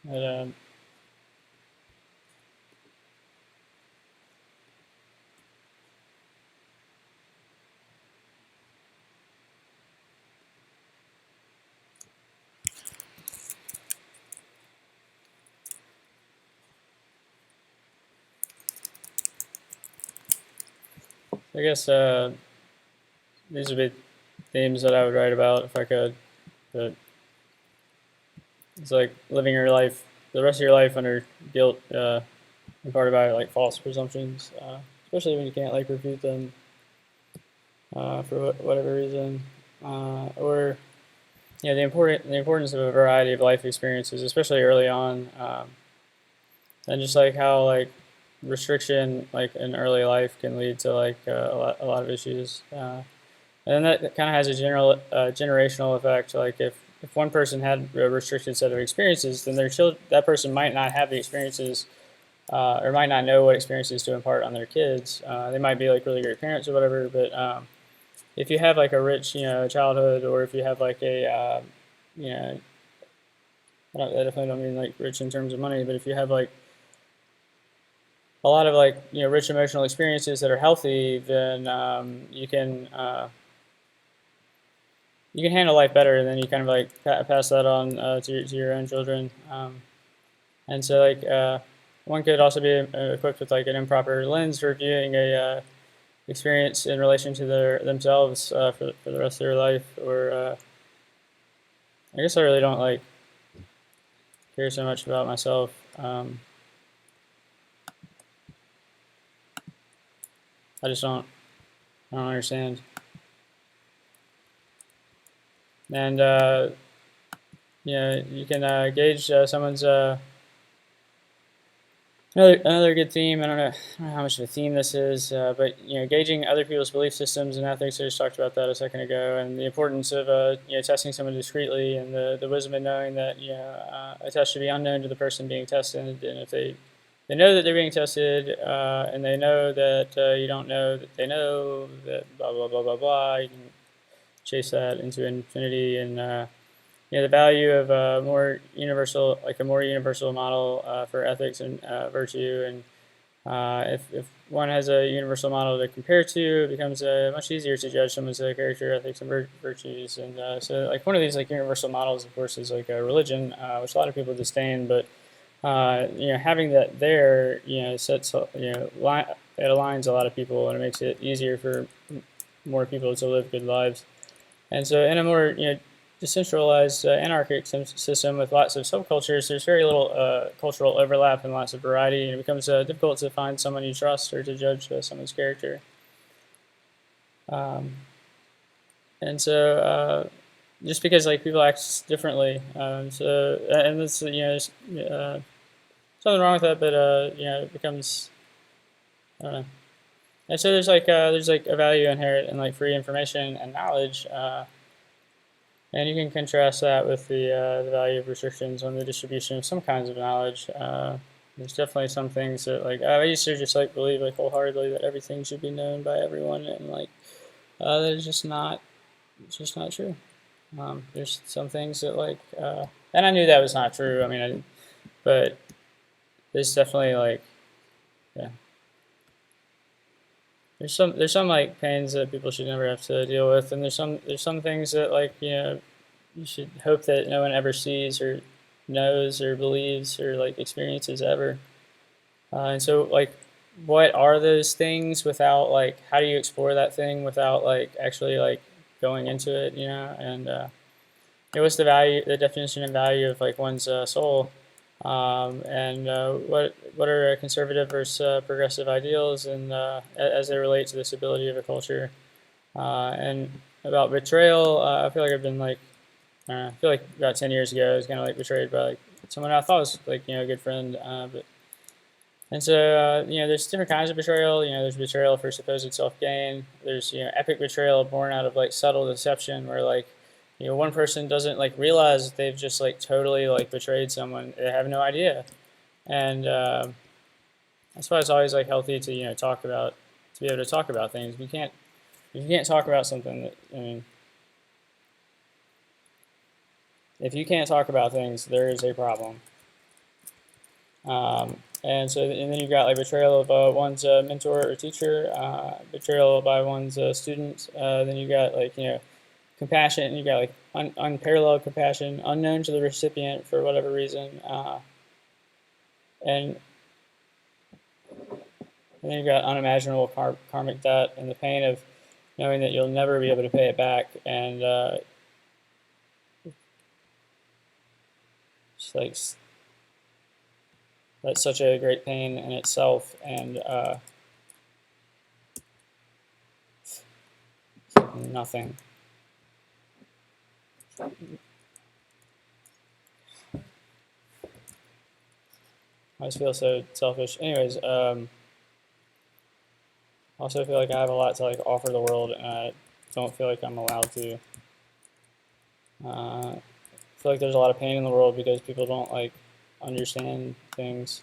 But, I guess these would be themes that I would write about if I could. But it's like living your life, the rest of your life under guilt, imparted by like false presumptions, especially when you can't like refute them for whatever reason, or the importance of a variety of life experiences, especially early on, and just like how like restriction like in early life can lead to like a lot of issues. And that kind of has a generational effect. Like if one person had a restricted set of experiences, then that person might not have the experiences or might not know what experiences to impart on their kids. They might be like really great parents or whatever, but if you have like a rich, childhood, or if you have like you know, I definitely don't mean like rich in terms of money, but if you have like a lot of like rich emotional experiences that are healthy, then you can handle life better, and then you kind of like pass that on to your own children. And so like one could also be equipped with like an improper lens for viewing a experience in relation to themselves for the rest of their life. Or I guess I really don't like care so much about myself. I just I don't understand. And you can gauge someone's another good theme. I don't know how much of a theme this is, but gauging other people's belief systems and ethics. I just talked about that a second ago, and the importance of testing someone discreetly, and the wisdom of knowing that a test should be unknown to the person being tested, and if they know that they're being tested, and they know that you don't know that they know that blah blah blah blah blah. You can chase that into infinity, and the value of a more universal model for ethics and virtue. And if one has a universal model to compare to, it becomes much easier to judge someone's character, ethics, and virtues. And so, like one of these like universal models, of course, is like a religion, which a lot of people disdain. But having that there, sets it aligns a lot of people, and it makes it easier for more people to live good lives. And so, in a more decentralized anarchic system with lots of subcultures, there's very little cultural overlap and lots of variety, and it becomes difficult to find someone you trust or to judge someone's character. Um, and so, just because like people act differently, and this there's something wrong with that, but it becomes I don't know. And so there's like a value inherent in like free information and knowledge. And you can contrast that with the value of restrictions on the distribution of some kinds of knowledge. There's definitely some things that like I used to just like believe like wholeheartedly that everything should be known by everyone, and like that is just not it's just not true. There's some things that like and I knew that was not true. I mean, but there's definitely like yeah. There's some like pains that people should never have to deal with, and there's some things that like you should hope that no one ever sees or knows or believes or like experiences ever. And so like, what are those things without like how do you explore that thing without like actually like going into it, and what's the definition and value of like one's soul, and what are conservative versus progressive ideals, and as they relate to the stability of a culture, and about betrayal. I feel like I've been like I feel like about 10 years ago I was kind of like betrayed by like someone I thought was like a good friend, but and so there's different kinds of betrayal. There's betrayal for supposed self gain. There's epic betrayal born out of like subtle deception, where like one person doesn't like realize that they've just like totally like betrayed someone. They have no idea, and that's why it's always like healthy to to be able to talk about things. If you can't talk about something that if you can't talk about things, there is a problem. And then you've got like betrayal of one's mentor or teacher, betrayal by one's student. Then you got like compassion. You got like unparalleled compassion, unknown to the recipient for whatever reason, and then you got unimaginable karmic debt and the pain of knowing that you'll never be able to pay it back, and just like that's such a great pain in itself, and nothing. I just feel so selfish. Anyways, also feel like I have a lot to like offer the world, and I don't feel like I'm allowed to. I feel like there's a lot of pain in the world because people don't like understand things,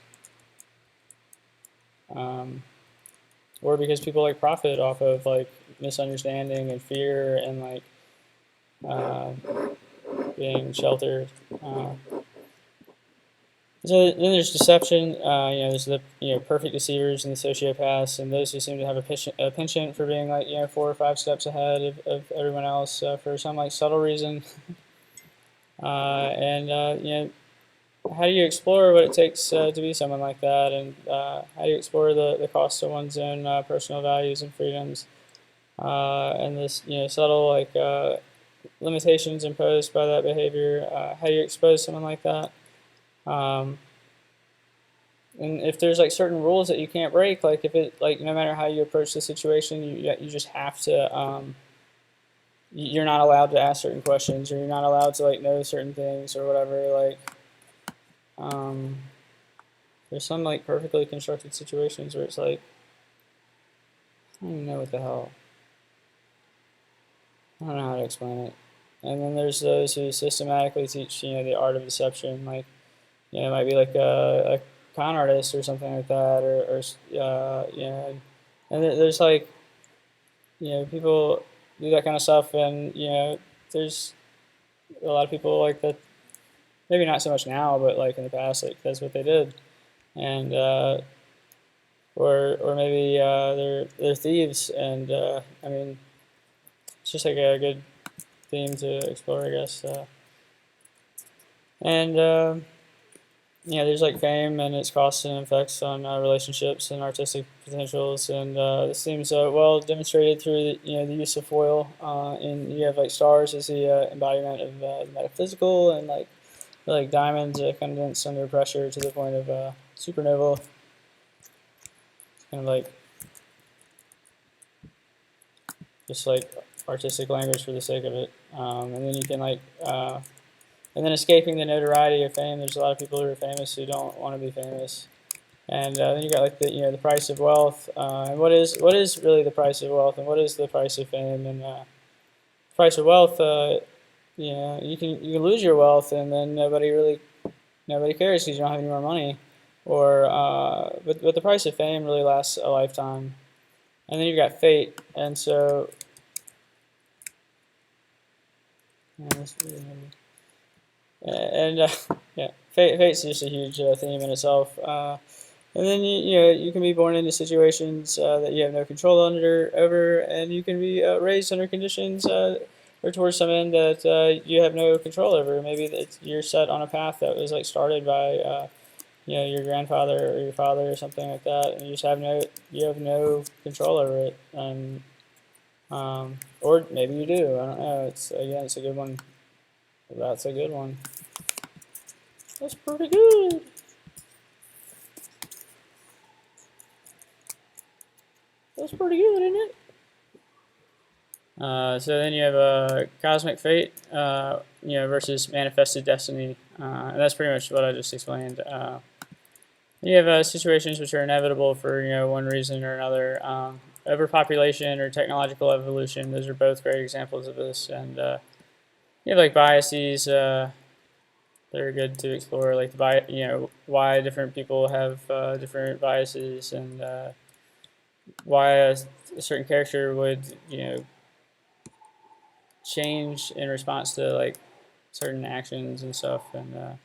or because people like profit off of like misunderstanding and fear and like being sheltered. So then there's deception. There's the perfect deceivers and the sociopaths, and those who seem to have a penchant for being like 4 or 5 steps ahead of everyone else for some like subtle reason. How do you explore what it takes to be someone like that, and how do you explore the cost of one's own personal values and freedoms, and this subtle like limitations imposed by that behavior? How do you expose someone like that? And if there's like certain rules that you can't break, like if it like no matter how you approach the situation, you just have to you're not allowed to ask certain questions, or you're not allowed to like know certain things or whatever. Like there's some like perfectly constructed situations where it's like I don't even know what the hell. I don't know how to explain it. And then there's those who systematically teach the art of deception, like it might be like a con artist or something like that, or and there's like people do that kind of stuff, and there's a lot of people like that. Maybe not so much now, but like in the past, like that's what they did, and or maybe they're thieves, and I mean it's just like a good theme to explore, I guess, and. There's like fame and its costs and effects on relationships and artistic potentials, and this seems well demonstrated through the use of foil. And you have like stars as the embodiment of the metaphysical, and like diamonds condense under pressure to the point of supernova. It's kind of like just like artistic language for the sake of it, and then you can like. And then escaping the notoriety of fame, there's a lot of people who are famous who don't want to be famous. And then you got like the price of wealth. And what is really the price of wealth, and what is the price of fame? And price of wealth, you can lose your wealth, and then nobody cares because you don't have any more money. Or but the price of fame really lasts a lifetime. And then you've got fate, and so. Yeah, fate's just a huge theme in itself. And then you can be born into situations that you have no control over, and you can be raised under conditions or towards some end that you have no control over. Maybe that you're set on a path that was like started by your grandfather or your father or something like that, and you have no control over it. And or maybe you do. I don't know. It's a good one. That's a good one. That's pretty good. That's pretty good, isn't it? So then you have cosmic fate, versus manifested destiny, and that's pretty much what I just explained. You have situations which are inevitable for one reason or another. Overpopulation or technological evolution; those are both great examples of this. And you have like biases that are good to explore, like why different people have different biases, and why a certain character would change in response to like certain actions and stuff. And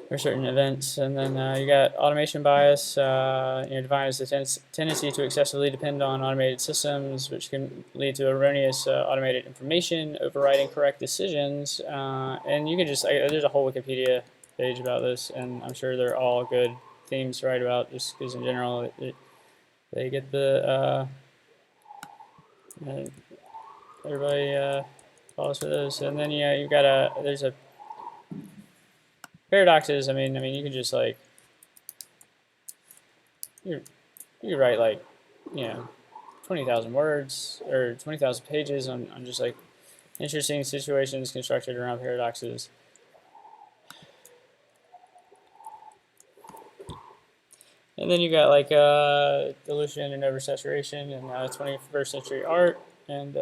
for certain events. And then you got automation bias, defined as the tendency to excessively depend on automated systems, which can lead to erroneous automated information, overriding correct decisions. And you can just, there's a whole Wikipedia page about this, and I'm sure they're all good themes to write about, just because in general they get the, everybody falls for those. And then you've got there's a paradoxes. I mean, you can just like, you write like, 20,000 words or 20,000 pages on just like interesting situations constructed around paradoxes. And then you got like dilution and oversaturation in 21st century art, and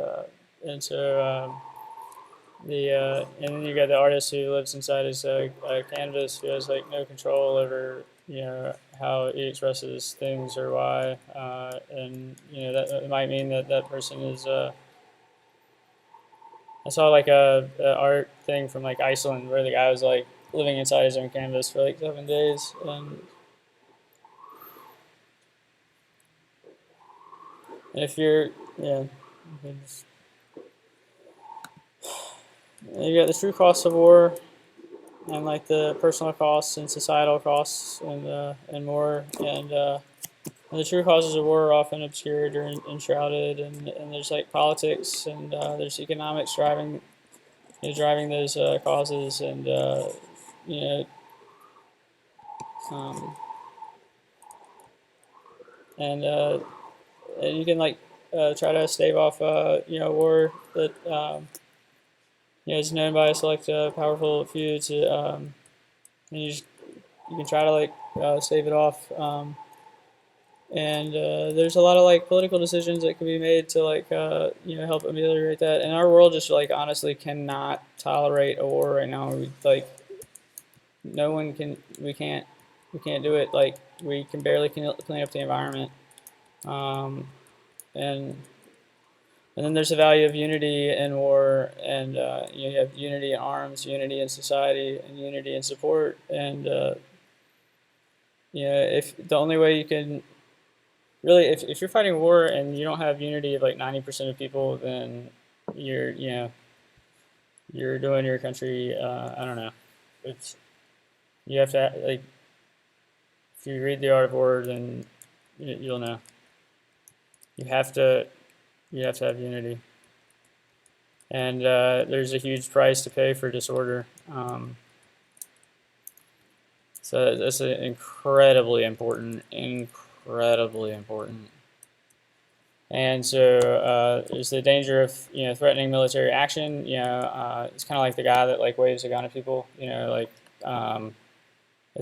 so and then you got the artist who lives inside his canvas, who has like no control over how he expresses things or why, and that might mean that person is. I saw like a art thing from like Iceland where the guy was like living inside his own canvas for like 7 days, and if you're you got the true costs of war, and like the personal costs and societal costs, and more, and the true causes of war are often obscured or enshrouded, and there's like politics, and there's economics driving those causes, and you know um, and you can like try to stave off war that is known by a select powerful few to and you can try to like stave it off, and there's a lot of like political decisions that can be made to like help ameliorate that, and our world just like honestly cannot tolerate a war right now. No one can, we can't do it. Like we can barely clean up the environment, um, and and then there's the value of unity in war, and you have unity in arms, unity in society, and unity in support. And if the only way you can really, if you're fighting war and you don't have unity of like 90% of people, then you're doing your country. I don't know. It's you have to like if you read the Art of War, then you'll know. You have to have unity, and there's a huge price to pay for disorder. So that's incredibly important, incredibly important. And so there's the danger of threatening military action. It's kind of like the guy that like waves a gun at people. It's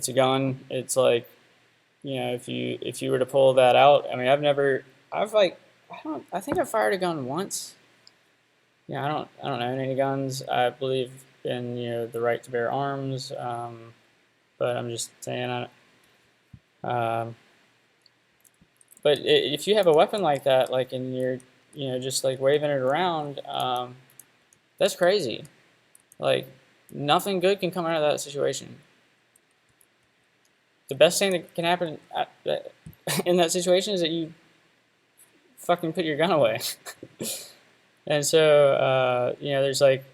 a gun. It's like if you were to pull that out. I mean, I think I fired a gun once. I don't own any guns. I believe in the right to bear arms, but I'm just saying but if you have a weapon like that, like and you're just like waving it around, that's crazy. Like nothing good can come out of that situation. The best thing that can happen in that situation is that you fucking put your gun away. And so there's like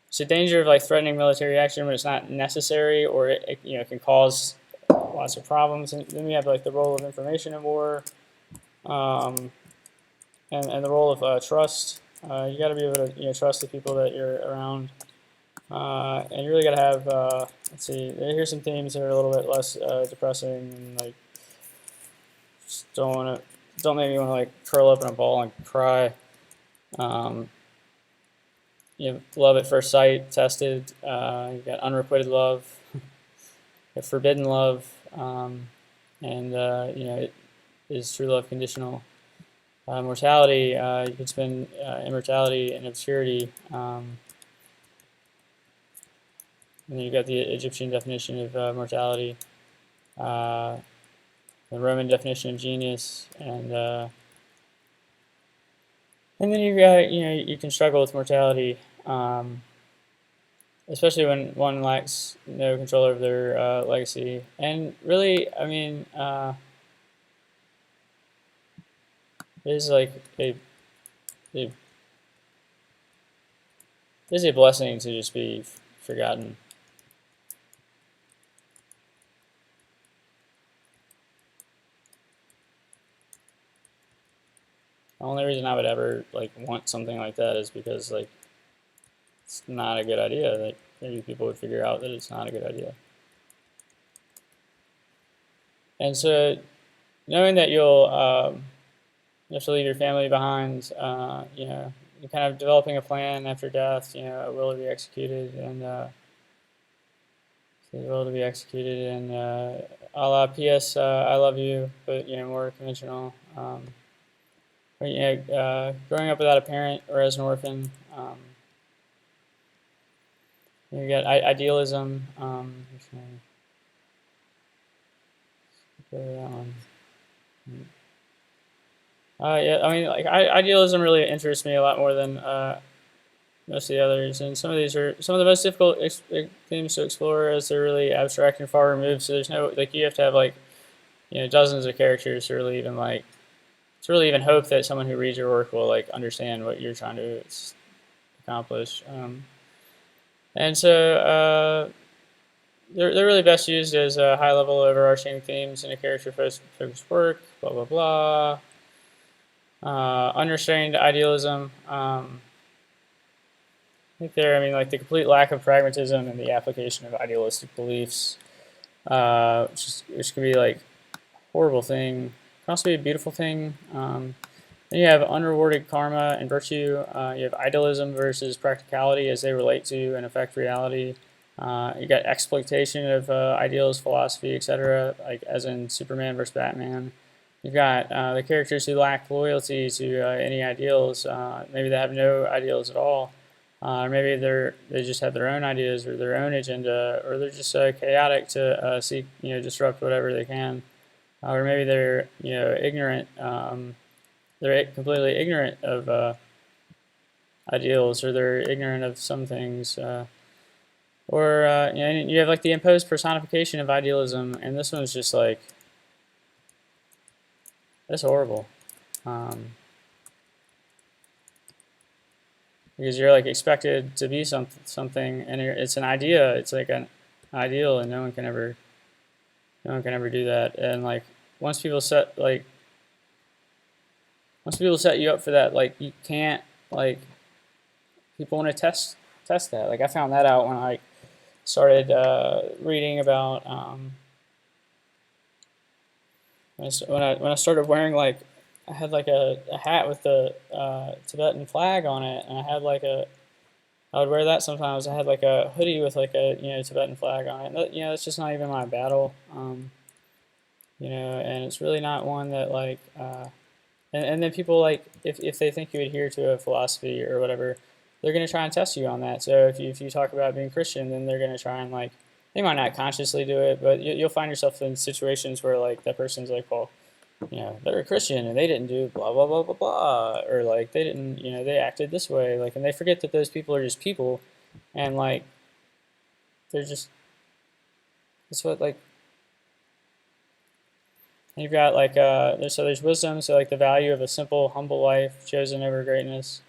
it's a danger of like threatening military action when it's not necessary, or it can cause lots of problems. And then we have like the role of information in war, and the role of trust. You got to be able to trust the people that you're around, and you really got to have. Let's see. Here's some themes that are a little bit less depressing, and like just don't make me want to like curl up in a ball and cry. Love at first sight, tested. You've got unrequited love, forbidden love, and is true love conditional? Mortality, you can spend immortality and obscurity. And then you've got the Egyptian definition of mortality, the Roman definition of genius, and then you've got you can struggle with mortality, and especially when one lacks no control over their legacy. And really, I mean, it is like a it is a blessing to just be forgotten. The only reason I would ever like want something like that is because like it's not a good idea. Like maybe people would figure out that it's not a good idea. And so knowing that you have to leave your family behind, you know, you're kind of developing a plan after death, you know, a will to be executed and a will to be executed and a la P.S. I love you, but you know, more conventional. But, you know, growing up without a parent or as an orphan, you got idealism. Go to that one. Yeah, I mean, like idealism really interests me a lot more than most of the others, and some of these are some of the most difficult themes to explore as they're really abstract and far removed. So there's no like you have to have like you know dozens of characters to really even like to really even hope that someone who reads your work will like understand what you're trying to accomplish. And so they're really best used as high level overarching themes in a character focused work. Blah blah blah. Unrestrained idealism. I think there, I mean, like the complete lack of pragmatism and the application of idealistic beliefs, which can be like a horrible thing. It can also be a beautiful thing. Then you have unrewarded karma and virtue. You have idealism versus practicality as they relate to and affect reality. You got exploitation of ideals, philosophy, etc., like as in Superman versus Batman. You've got the characters who lack loyalty to any ideals. Maybe they have no ideals at all. Or maybe they just have their own ideas or their own agenda, or they're just chaotic to seek disrupt whatever they can, or maybe they're ignorant. They're completely ignorant of ideals, or they're ignorant of some things, or you have like the imposed personification of idealism, and this one's just like that's horrible. Because you're like expected to be something, and it's an idea. It's like an ideal, and no one can ever do that. And like once people set you up for that, like you can't like people want to test that. Like I found that out when I started reading about when I started wearing like I had like a hat with the Tibetan flag on it, and I would wear that sometimes. I had like a hoodie with like a Tibetan flag on it. And that, it's just not even my battle, and it's really not one that like. And then people like if they think you adhere to a philosophy or whatever, they're gonna try and test you on that. So if you talk about being Christian, then they're gonna try and like they might not consciously do it, but you'll find yourself in situations where like that person's like, well, they're a Christian and they didn't do blah blah blah blah blah, or like they didn't, they acted this way, like, and they forget that those people are just people, and like they're just that's what like you've got like there's wisdom, so like the value of a simple humble life chosen over greatness.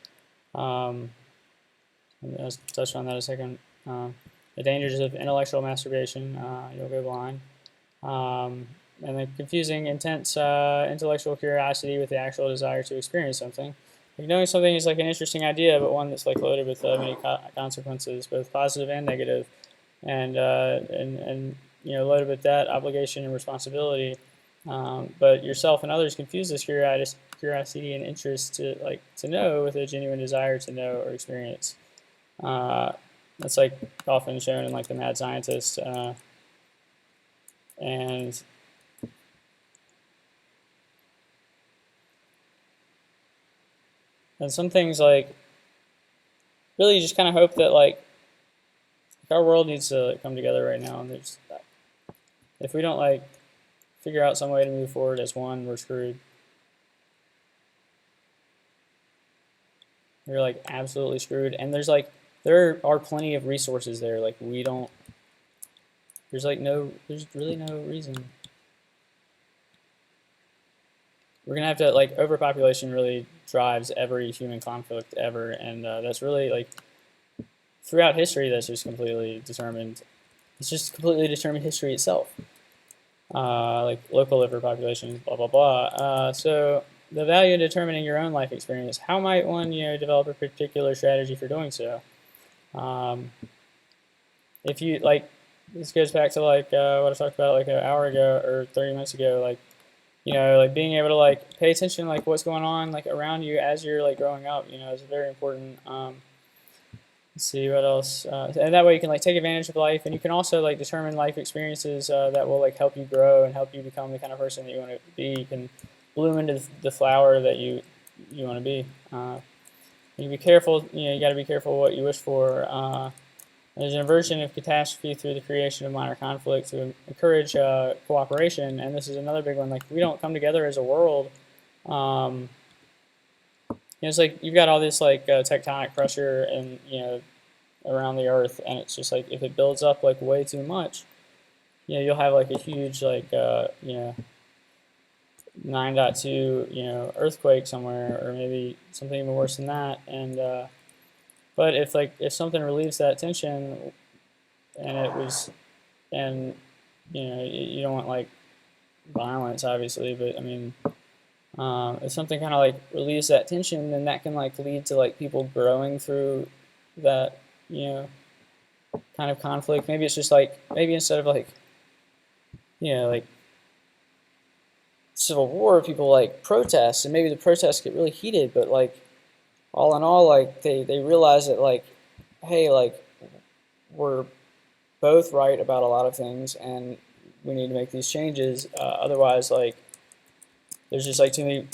I'll touch on that a second. The dangers of intellectual masturbation, you'll go blind. And then confusing intense intellectual curiosity with the actual desire to experience something. Like knowing something is like an interesting idea, but one that's like loaded with many consequences, both positive and negative, and loaded with that obligation and responsibility. But yourself and others confuse this curiosity and interest to know with a genuine desire to know or experience. That's like often shown in like the mad scientist, and some things like really you just kind of hope that like our world needs to come together right now, and there's if we don't like figure out some way to move forward as one, we're screwed. We're like absolutely screwed, and there's like there are plenty of resources there. Like there's really no reason. We're gonna have to like overpopulation really drives every human conflict ever, and that's really like throughout history that's just completely determined. It's just completely determined history itself. Like local overpopulation, blah blah blah. So the value of determining your own life experience. How might one develop a particular strategy for doing so? If you like, this goes back to like what I talked about like an hour ago or 30 minutes ago. Like like being able to like pay attention like what's going on like around you as you're like growing up. Is very important. Let's see what else, and that way you can like take advantage of life, and you can also like determine life experiences that will like help you grow and help you become the kind of person that you want to be. You can bloom into the flower that you want to be. You be careful. You got to be careful what you wish for. There's an aversion of catastrophe through the creation of minor conflict to encourage cooperation, and this is another big one. Like we don't come together as a world. It's like you've got all this like tectonic pressure and around the Earth, and it's just like if it builds up like way too much, you'll have like a huge like 9.2 earthquake somewhere, or maybe something even worse than that. And but if something relieves that tension, and you don't want like violence obviously, but I mean. If something kind of like relieves that tension, then that can like lead to like people growing through that kind of conflict. Maybe it's just like maybe instead of like like civil war, people like protest, and maybe the protests get really heated, but like all in all, like they realize that like hey, like we're both right about a lot of things, and we need to make these changes. Otherwise, like there's just like too many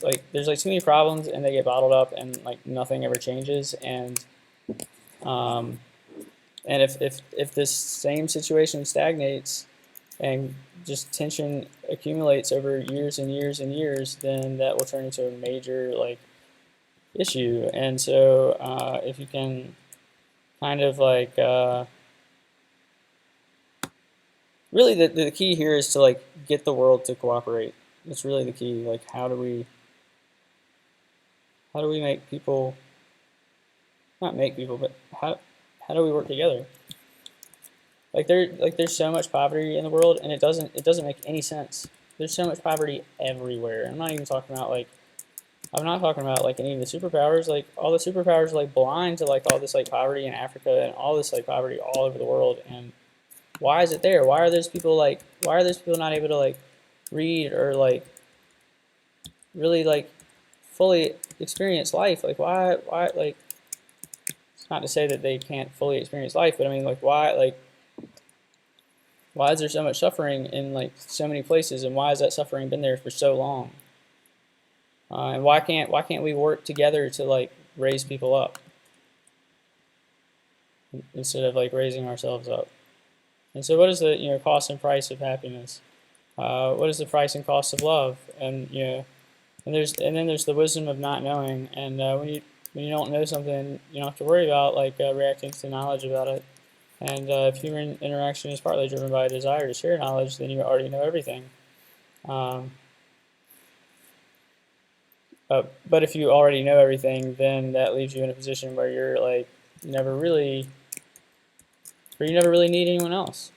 problems, and they get bottled up, and like nothing ever changes. And if this same situation stagnates and just tension accumulates over years and years and years, then that will turn into a major like issue. And so if you can kind of like really the key here is to like get the world to cooperate. That's really the key. Like how do we make people, not make people, but how do we work together? Like there's so much poverty in the world, and it doesn't make any sense. There's so much poverty everywhere. I'm not even talking about like any of the superpowers. Like all the superpowers are like blind to like all this like poverty in Africa and all this like poverty all over the world. And why is it there? Why are those people not able to like read or like really like fully experience life? Like why like, it's not to say that they can't fully experience life, but I mean like why is there so much suffering in like so many places, and why has that suffering been there for so long? And why can't we work together to like raise people up instead of like raising ourselves up? And so what is the cost and price of happiness? What is the price and cost of love? And and then there's the wisdom of not knowing. And when you don't know something, you don't have to worry about like reacting to knowledge about it. And if human interaction is partly driven by a desire to share knowledge, then you already know everything. But if you already know everything, then that leaves you in a position where you're like you never really need anyone else.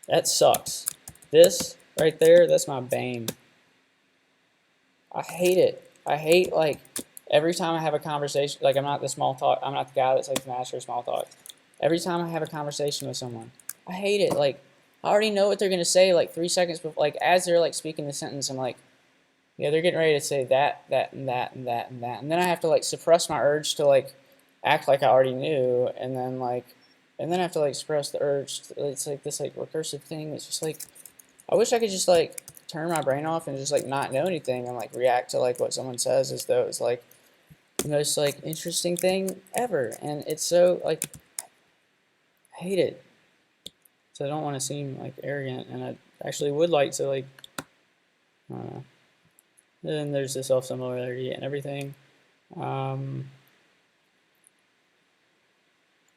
That sucks. This right there, that's my bane. I hate it. I hate like every time I have a conversation, like I'm not the guy that's like the master of small talk. Every time I have a conversation with someone, I hate it. Like I already know what they're gonna say like 3 seconds before, like as they're like speaking the sentence. I'm like, yeah, they're getting ready to say that, and that, and that, and that, and then I have to like suppress my urge to like act like I already knew, and then I have to like suppress the urge. It's like this like recursive thing. It's just like I wish I could just like turn my brain off and just like not know anything and like react to like what someone says as though it's like the most like interesting thing ever. And it's so like I hate it. So I don't want to seem like arrogant, and I actually would like to like then there's the self-similarity and everything. It's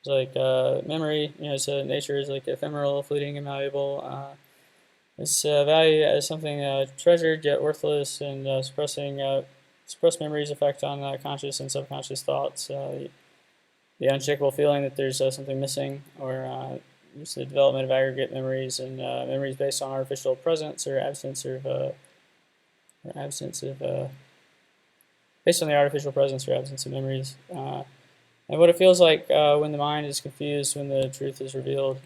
like memory, so nature is like ephemeral, fleeting, and malleable. Its value as something treasured yet worthless, and suppressed memories effect on conscious and subconscious thoughts. The unshakable feeling that there's something missing, or it's the development of aggregate memories and memories based on artificial presence or absence of based on the artificial presence or absence of memories. And what it feels like when the mind is confused, when the truth is revealed.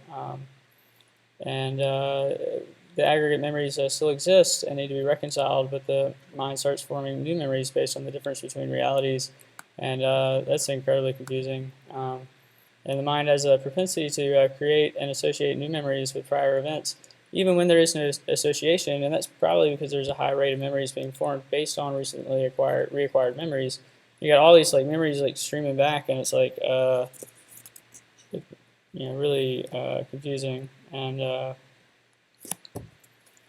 And the aggregate memories still exist and need to be reconciled, but the mind starts forming new memories based on the difference between realities, and that's incredibly confusing. And the mind has a propensity to create and associate new memories with prior events, even when there is no association, and that's probably because there's a high rate of memories being formed based on recently reacquired memories. You got all these like memories like streaming back, and it's like really confusing, and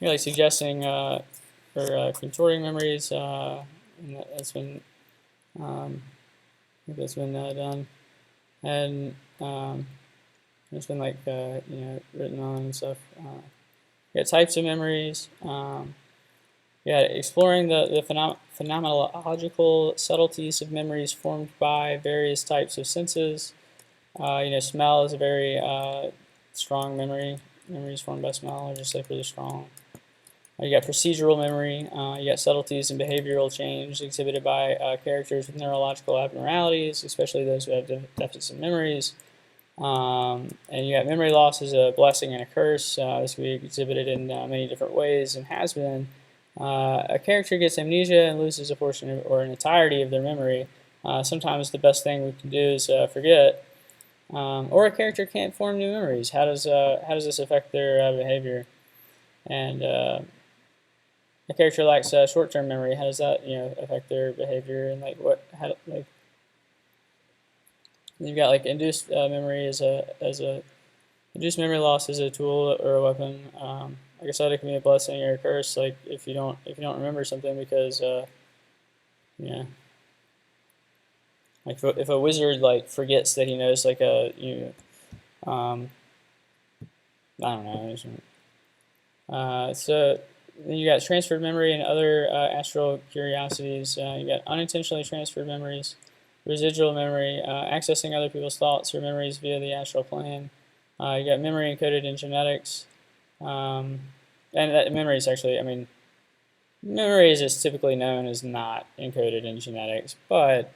really suggesting or contorting memories, and that's been I think that's been done, and it's been like written on and stuff. Yeah, types of memories. Yeah, exploring the phenomenological subtleties of memories formed by various types of senses. Smell is a very strong memory. Memories formed by smell are just like really strong. You got procedural memory. You got subtleties and behavioral change exhibited by characters with neurological abnormalities, especially those who have deficit memories. And you got memory loss as a blessing and a curse. This can be exhibited in many different ways and has been. A character gets amnesia and loses a portion or an entirety of their memory. Sometimes the best thing we can do is forget. Or a character can't form new memories. How does this affect their behavior? And a character lacks short-term memory. How does that affect their behavior? And you've got like induced memory as a induced memory loss as a tool or a weapon. Like I said, it can be a blessing or a curse. Like if you don't remember something because like if a wizard like forgets that he knows like I don't know. So then you got transferred memory and other astral curiosities. You got unintentionally transferred memories, residual memory, accessing other people's thoughts or memories via the astral plane. You got memory encoded in genetics. And that memory is actually, memory is just typically known as not encoded in genetics, but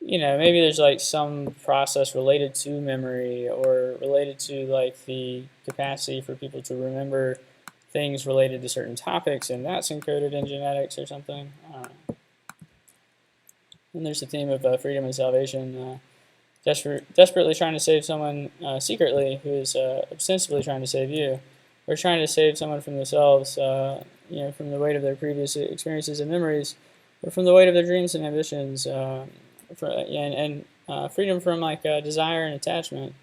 maybe there's like some process related to memory or related to like the capacity for people to remember things related to certain topics, and that's encoded in genetics or something. I don't know. And there's the theme of freedom and salvation. Desperately trying to save someone secretly who is ostensibly trying to save you, or trying to save someone from themselves, from the weight of their previous experiences and memories, or from the weight of their dreams and ambitions, and freedom from like desire and attachment,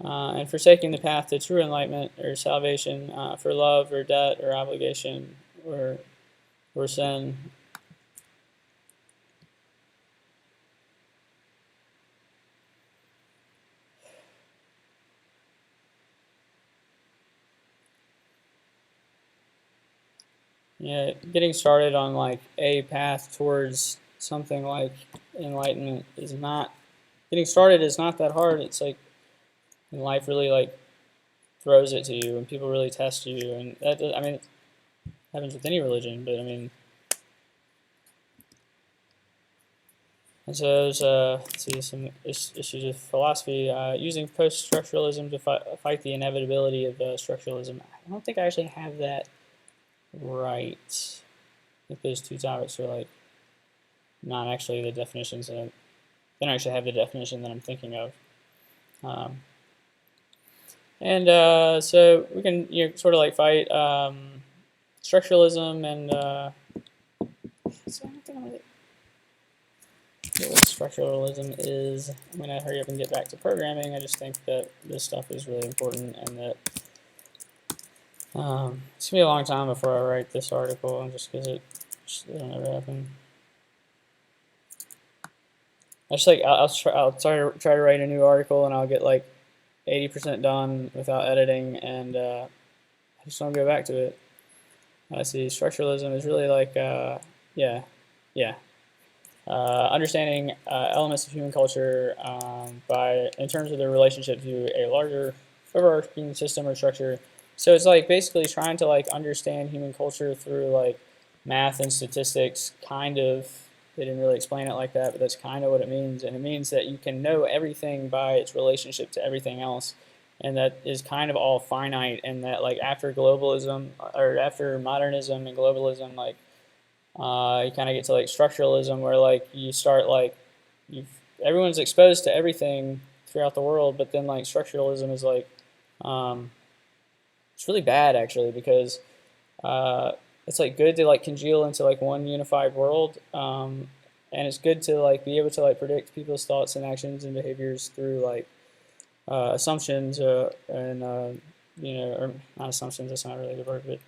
and forsaking the path to true enlightenment or salvation for love or debt or obligation or sin. Yeah, getting started on like a path towards something like enlightenment is not getting started is not that hard. It's like life really like throws it to you, and people really test you, and that it happens with any religion, but and so there's let's see some issues of philosophy using post-structuralism to fight the inevitability of structuralism. I don't think I actually have that right. I think those two topics are like not actually the definitions that they don't actually have the definition that I'm thinking of. So we can sort of like fight structuralism and so I don't think I'm gonna get what structuralism is. I'm gonna hurry up and get back to programming. I just think that this stuff is really important, and that it's gonna be a long time before I write this article, just because it'll never happen. I just like I'll try to write a new article and I'll get like 80% done without editing, and I just don't go back to it. I see structuralism is really like yeah, yeah. Understanding elements of human culture by in terms of their relationship to a larger overarching system or structure. So it's like basically trying to like understand human culture through like math and statistics, kind of. They didn't really explain it like that, but that's kind of what it means. And it means that you can know everything by its relationship to everything else, and that is kind of all finite. And that like after globalism or after modernism and globalism, like you kind of get to like structuralism, where like you start like you everyone's exposed to everything throughout the world, but then like structuralism is like um, it's really bad actually, because uh, it's like good to like congeal into like one unified world, and it's good to like be able to like predict people's thoughts and actions and behaviors through like assumptions and or not assumptions. That's not really the word, but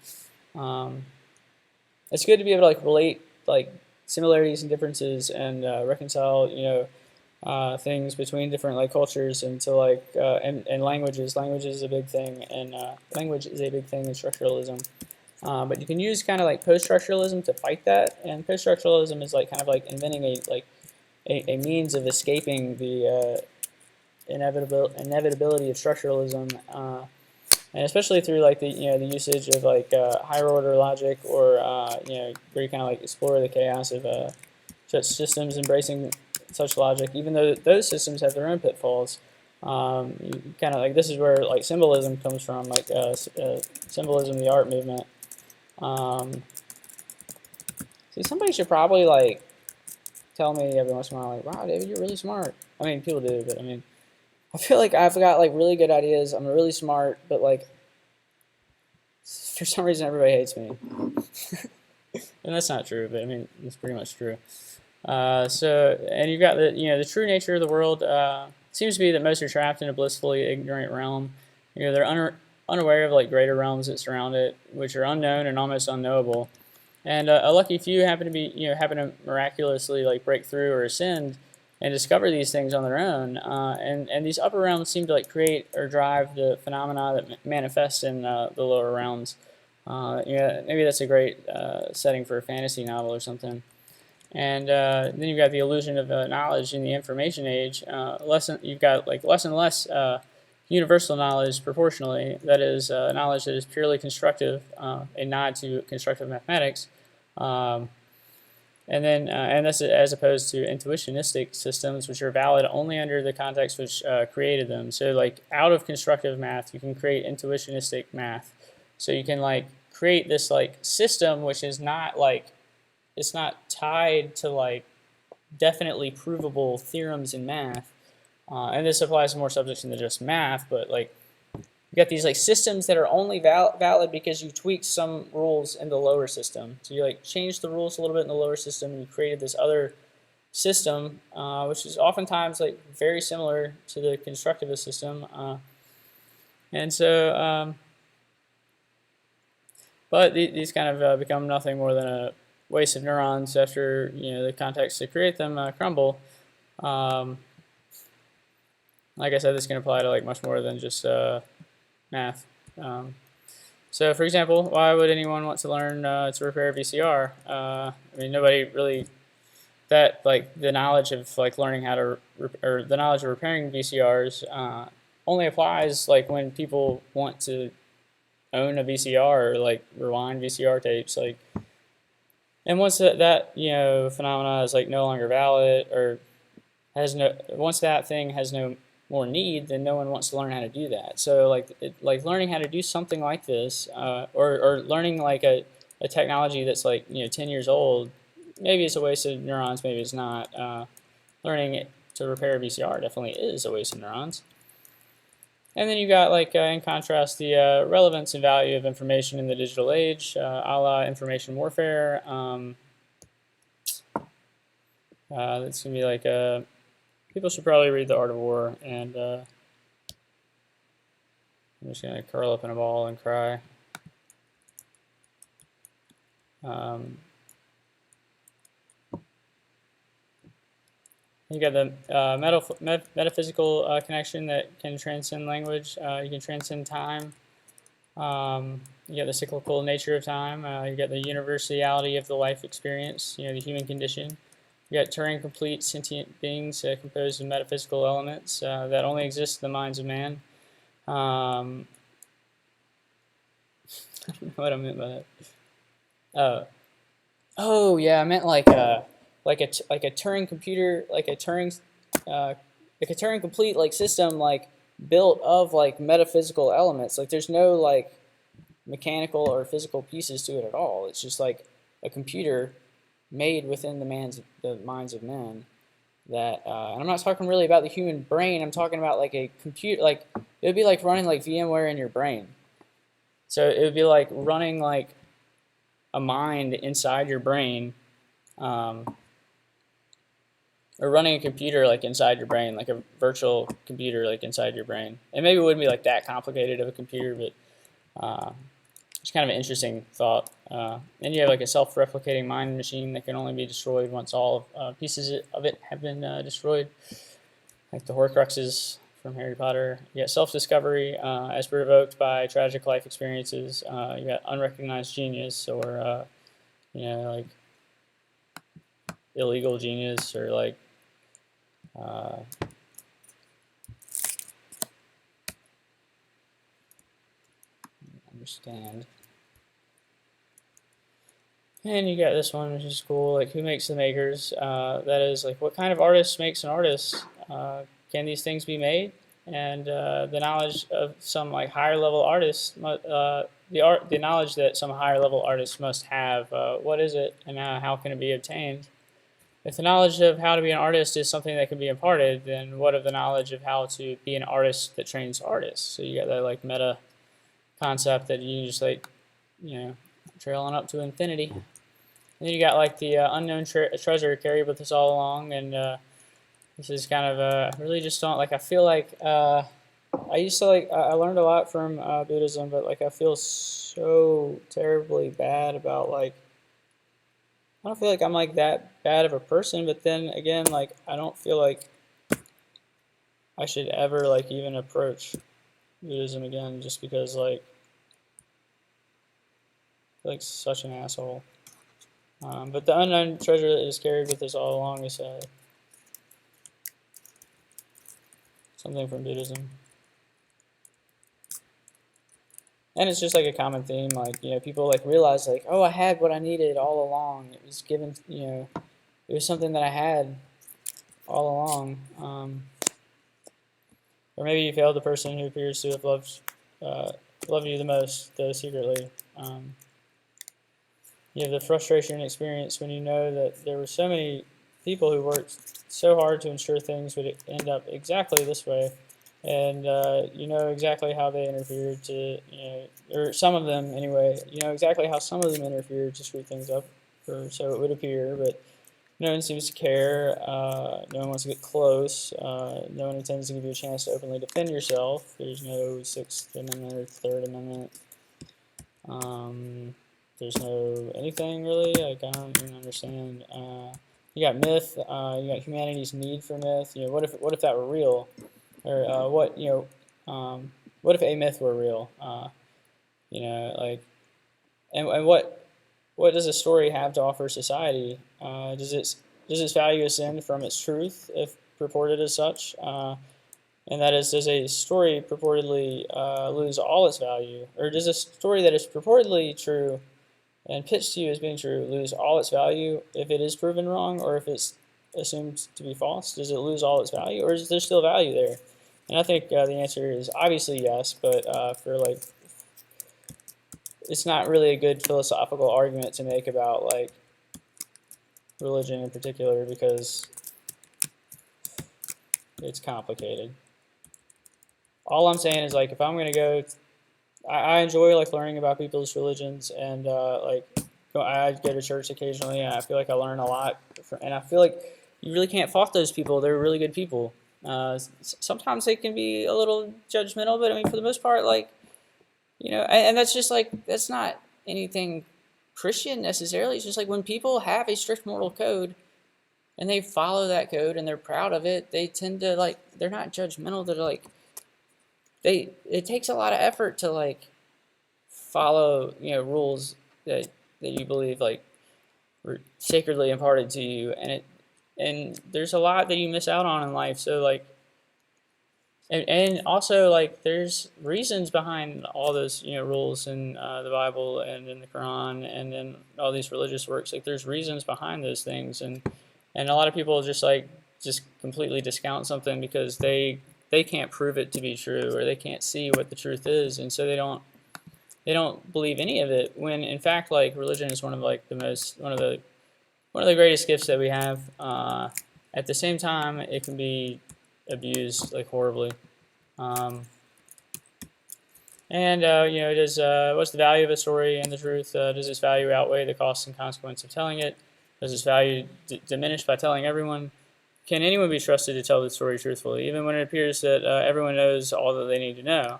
it's good to be able to like relate like similarities and differences and reconcile things between different like cultures into like and languages. Language is a big thing, and language is a big thing in structuralism. But you can use kind of like post-structuralism to fight that, and post-structuralism is like kind of like inventing a means of escaping the inevitability of structuralism, and especially through like the usage of like higher order logic, or where you kind of like explore the chaos of such systems, embracing such logic, even though those systems have their own pitfalls. You kind of like, this is where like symbolism comes from, like symbolism, the art movement. See, somebody should probably like tell me every once in a while, like, "Wow, David, you're really smart." I mean, people do, but I mean, I feel like I've got like really good ideas. I'm really smart, but like for some reason everybody hates me, and that's not true. But I mean, it's pretty much true. And you've got the true nature of the world. Seems to be that most are trapped in a blissfully ignorant realm. They're unaware of like greater realms that surround it, which are unknown and almost unknowable. And a lucky few happen to miraculously like break through or ascend and discover these things on their own. And these upper realms seem to like create or drive the phenomena that manifest in the lower realms. Maybe that's a great setting for a fantasy novel or something. And then you've got the illusion of knowledge in the information age. You've got like less and less universal knowledge proportionally. That is knowledge that is purely constructive, a nod to constructive mathematics. And that's as opposed to intuitionistic systems, which are valid only under the context which created them. So like out of constructive math, you can create intuitionistic math. So you can like create this like system which is not like, it's not tied to like definitely provable theorems in math. And this applies to more subjects than just math, but like you got these like systems that are only valid because you tweaked some rules in the lower system. So you like changed the rules a little bit in the lower system, and you created this other system, which is oftentimes like very similar to the constructivist system. But these kind of become nothing more than a waste of neurons after the context to create them crumble. Like I said, this can apply to like much more than just math. So, for example, why would anyone want to learn to repair a VCR? I mean, nobody really. That like the knowledge of like learning how to or the knowledge of repairing VCRs only applies like when people want to own a VCR or like rewind VCR tapes. Like, and once that phenomena is like no longer valid, or once that thing has no more need, then no one wants to learn how to do that. So like learning how to do something like this, or learning like a technology that's like 10 years old, maybe it's a waste of neurons, maybe it's not. Learning it to repair a VCR definitely is a waste of neurons. And then you got like in contrast the relevance and value of information in the digital age, a la information warfare. That's gonna be like people should probably read The Art of War, and I'm just going to curl up in a ball and cry. You got the metaphysical connection that can transcend language. You can transcend time. You got the cyclical nature of time. You got the universality of the life experience. The human condition. You got Turing complete sentient beings composed of metaphysical elements that only exist in the minds of man. I don't know what I meant by that. Oh yeah, I meant like a Turing computer, like a Turing complete like system like built of like metaphysical elements. Like there's no like mechanical or physical pieces to it at all. It's just like a computer made within the minds of men. That and I'm not talking really about the human brain. I'm talking about like a computer. Like it would be like running like VMware in your brain. So it would be like running like a mind inside your brain, or running a computer like inside your brain, like a virtual computer like inside your brain. And maybe it wouldn't be like that complicated of a computer, but it's kind of an interesting thought. And you have like a self-replicating mind machine that can only be destroyed once all pieces of it have been destroyed, like the Horcruxes from Harry Potter. You got self-discovery as provoked by tragic life experiences. You got unrecognized genius, or like illegal genius, or like understand. And you got this one, which is cool, like who makes the makers? That is, like, what kind of artist makes an artist? Can these things be made? And the knowledge of some like higher level artists, the knowledge that some higher level artists must have. What is it, and how can it be obtained? If the knowledge of how to be an artist is something that can be imparted, then what of the knowledge of how to be an artist that trains artists? So you got that like meta concept that you just like, trailing up to infinity. And then you got like the unknown treasure carried with us all along, and this is kind of I really just don't like. I feel like I used to like I learned a lot from Buddhism, but like I feel so terribly bad about like I don't feel like I'm like that bad of a person, but then again, like I don't feel like I should ever like even approach Buddhism again, just because like I feel like such an asshole. But the unknown treasure that is carried with us all along is something from Buddhism. And it's just like a common theme, like, people like realize like, oh, I had what I needed all along. It was given, it was something that I had all along. Or maybe you failed the person who appears to have loved you the most, though secretly. You have the frustration experience when you know that there were so many people who worked so hard to ensure things would end up exactly this way, and you know exactly how they interfered to, or some of them anyway, exactly how some of them interfered to screw things up, or so it would appear, but no one seems to care, no one wants to get close, no one intends to give you a chance to openly defend yourself. There's no Sixth Amendment or Third Amendment. There's no anything really. Like I don't even understand. You got myth. You got humanity's need for myth. What if that were real, or what if a myth were real? Like, and what does a story have to offer society? Does its value ascend from its truth if purported as such? And that is, does a story purportedly lose all its value, or does a story that is purportedly true and pitched to you as being true lose all its value if it is proven wrong, or if it's assumed to be false? Does it lose all its value, or is there still value there? And I think the answer is obviously yes, but for like, it's not really a good philosophical argument to make about like religion in particular, because it's complicated. All I'm saying is, like, if I'm gonna go, I enjoy like learning about people's religions, and I go to church occasionally, and I feel like I learn a lot. And I feel like you really can't fault those people; they're really good people. Sometimes they can be a little judgmental, but I mean, for the most part, like, and that's just like, that's not anything Christian necessarily. It's just like when people have a strict moral code, and they follow that code and they're proud of it, they tend to like, they're not judgmental. They're like, it takes a lot of effort to like follow, rules that you believe like were sacredly imparted to you, and there's a lot that you miss out on in life. So like, and also like there's reasons behind all those rules in the Bible and in the Quran and in all these religious works. Like there's reasons behind those things, and a lot of people just completely discount something because they can't prove it to be true, or they can't see what the truth is, and so they don't believe any of it. When in fact, like religion is one of like one of the greatest gifts that we have. At the same time, it can be abused like horribly. Um, and does what's the value of a story and the truth? Does its value outweigh the cost and consequence of telling it? Does its value diminish by telling everyone? Can anyone be trusted to tell the story truthfully, even when it appears that everyone knows all that they need to know?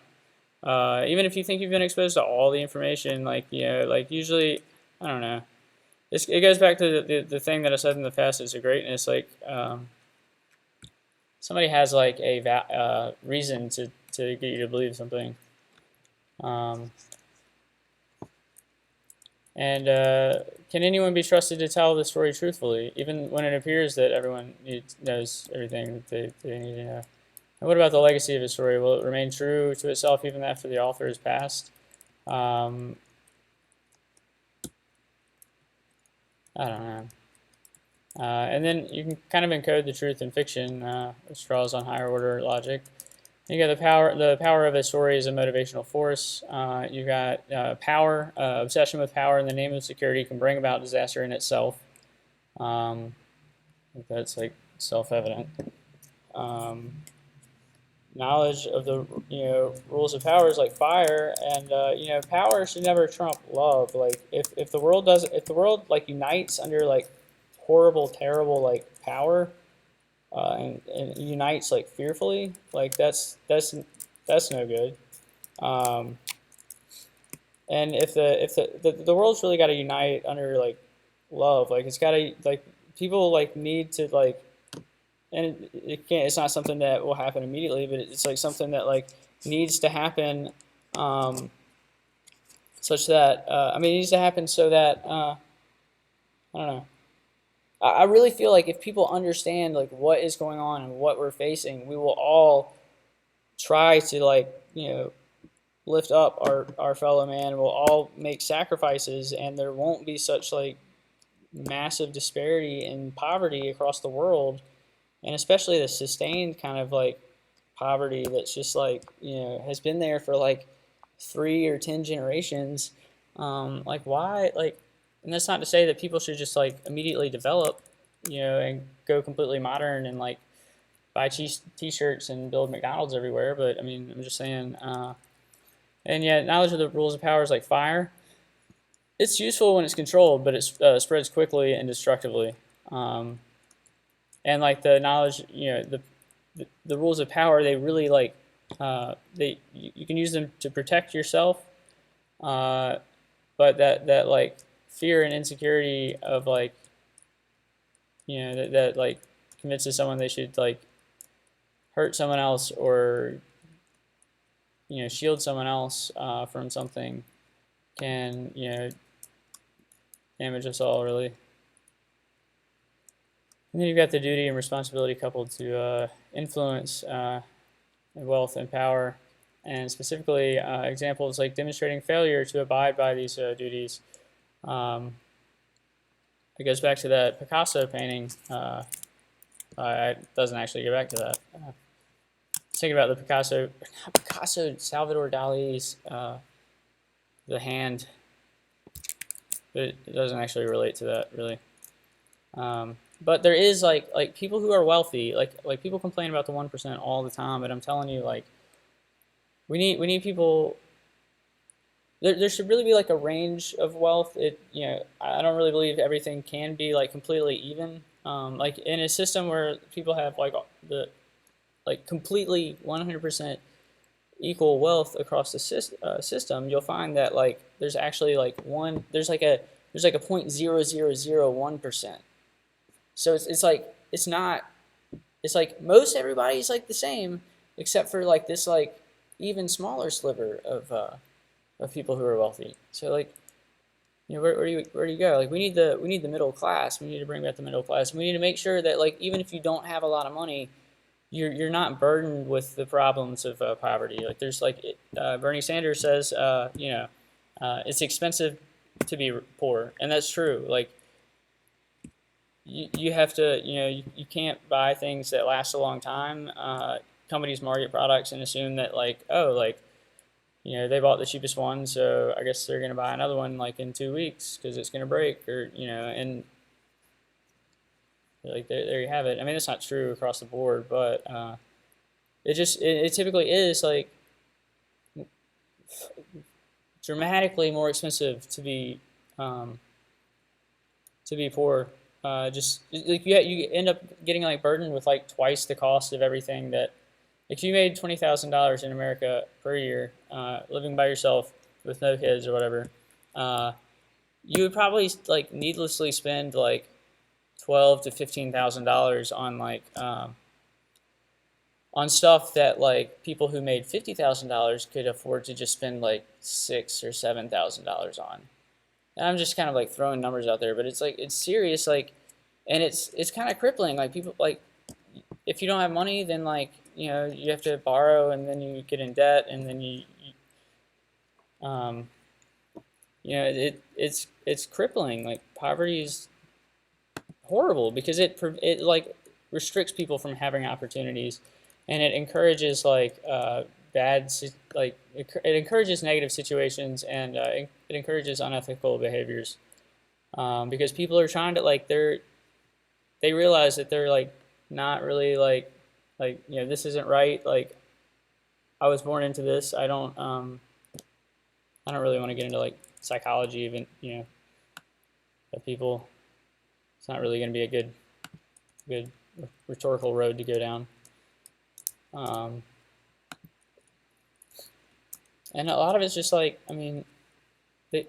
Even if you think you've been exposed to all the information, like usually, I don't know. It goes back to the thing that I said in the facets of greatness. Like somebody has like a reason to get you to believe something, um, and can anyone be trusted to tell the story truthfully, even when it appears that everyone knows everything that they need to know? And what about the legacy of a story? Will it remain true to itself even after the author is passed? I don't know. And then you can kind of encode the truth in fiction, which draws on higher order logic. You got the power of a story is a motivational force. You got power, obsession with power in the name of security can bring about disaster in itself. I think that's like self-evident. Knowledge of the rules of power is like fire, and power should never trump love. Like if the world like unites under like horrible, terrible like power, and unites like fearfully, like that's no good. And if the world's really got to unite under like love, like it's got to like people like need to like, and it can't. It's not something that will happen immediately, but it's like something that like needs to happen, such that it needs to happen so that I don't know. I really feel like if people understand like what is going on and what we're facing, we will all try to like lift up our fellow man. We'll all make sacrifices, and there won't be such like massive disparity in poverty across the world, and especially the sustained kind of like poverty that's just like has been there for like 3 or 10 generations. Like why like, and that's not to say that people should just like immediately develop, and go completely modern and like buy t-shirts and build McDonald's everywhere. But I mean, I'm just saying. And yeah, knowledge of the rules of power is like fire. It's useful when it's controlled, but it spreads quickly and destructively. And like the knowledge, the rules of power, they really like you can use them to protect yourself, but that like fear and insecurity of like that like convinces someone they should like hurt someone else or shield someone else from something can damage us all really. And then you've got the duty and responsibility coupled to influence wealth and power, and specifically examples like demonstrating failure to abide by these duties. It goes back to that Picasso painting. It doesn't actually go back to that. Think about the Salvador Dali's The Hand. But it doesn't actually relate to that really. But there is like people who are wealthy, like people complain about the 1% all the time, but I'm telling you, like we need people. There should really be like a range of wealth. I don't really believe everything can be like completely even. Like in a system where people have like the completely 100% equal wealth across the system, you'll find that like there's like a 0.0001%. So it's like it's not. It's like most everybody's like the same, except for like this like even smaller sliver of people who are wealthy. So like where do you go? Like we need the middle class. We need to bring back the middle class. We need to make sure that like even if you don't have a lot of money, you're not burdened with the problems of poverty. Like there's like Bernie Sanders says, it's expensive to be poor, and that's true. Like you have to, you can't buy things that last a long time. Companies market products and assume that like, oh, like, they bought the cheapest one, so I guess they're going to buy another one like in 2 weeks because it's going to break, or and like there you have it. I mean, it's not true across the board, but it typically is like dramatically more expensive um, to be poor. Just like you end up getting like burdened with like twice the cost of everything that if you made $20,000 in America per year, living by yourself with no kids or whatever, you would probably like needlessly spend like $12,000 to $15,000 on like on stuff that like people who made $50,000 could afford to just spend like $6,000 or $7,000 on. And I'm just kind of like throwing numbers out there, but it's like it's serious, like, and it's kind of crippling. Like people like if you don't have money, then like you have to borrow, and then you get in debt, and then um, it's crippling. Like poverty is horrible because it like restricts people from having opportunities, and it encourages like it encourages negative situations, and it encourages unethical behaviors because people are trying to like they realize that they're like not really like this isn't right. Like I was born into this. I don't really want to get into like psychology even of people. It's not really going to be a good rhetorical road to go down. And a lot of it's just like, I mean,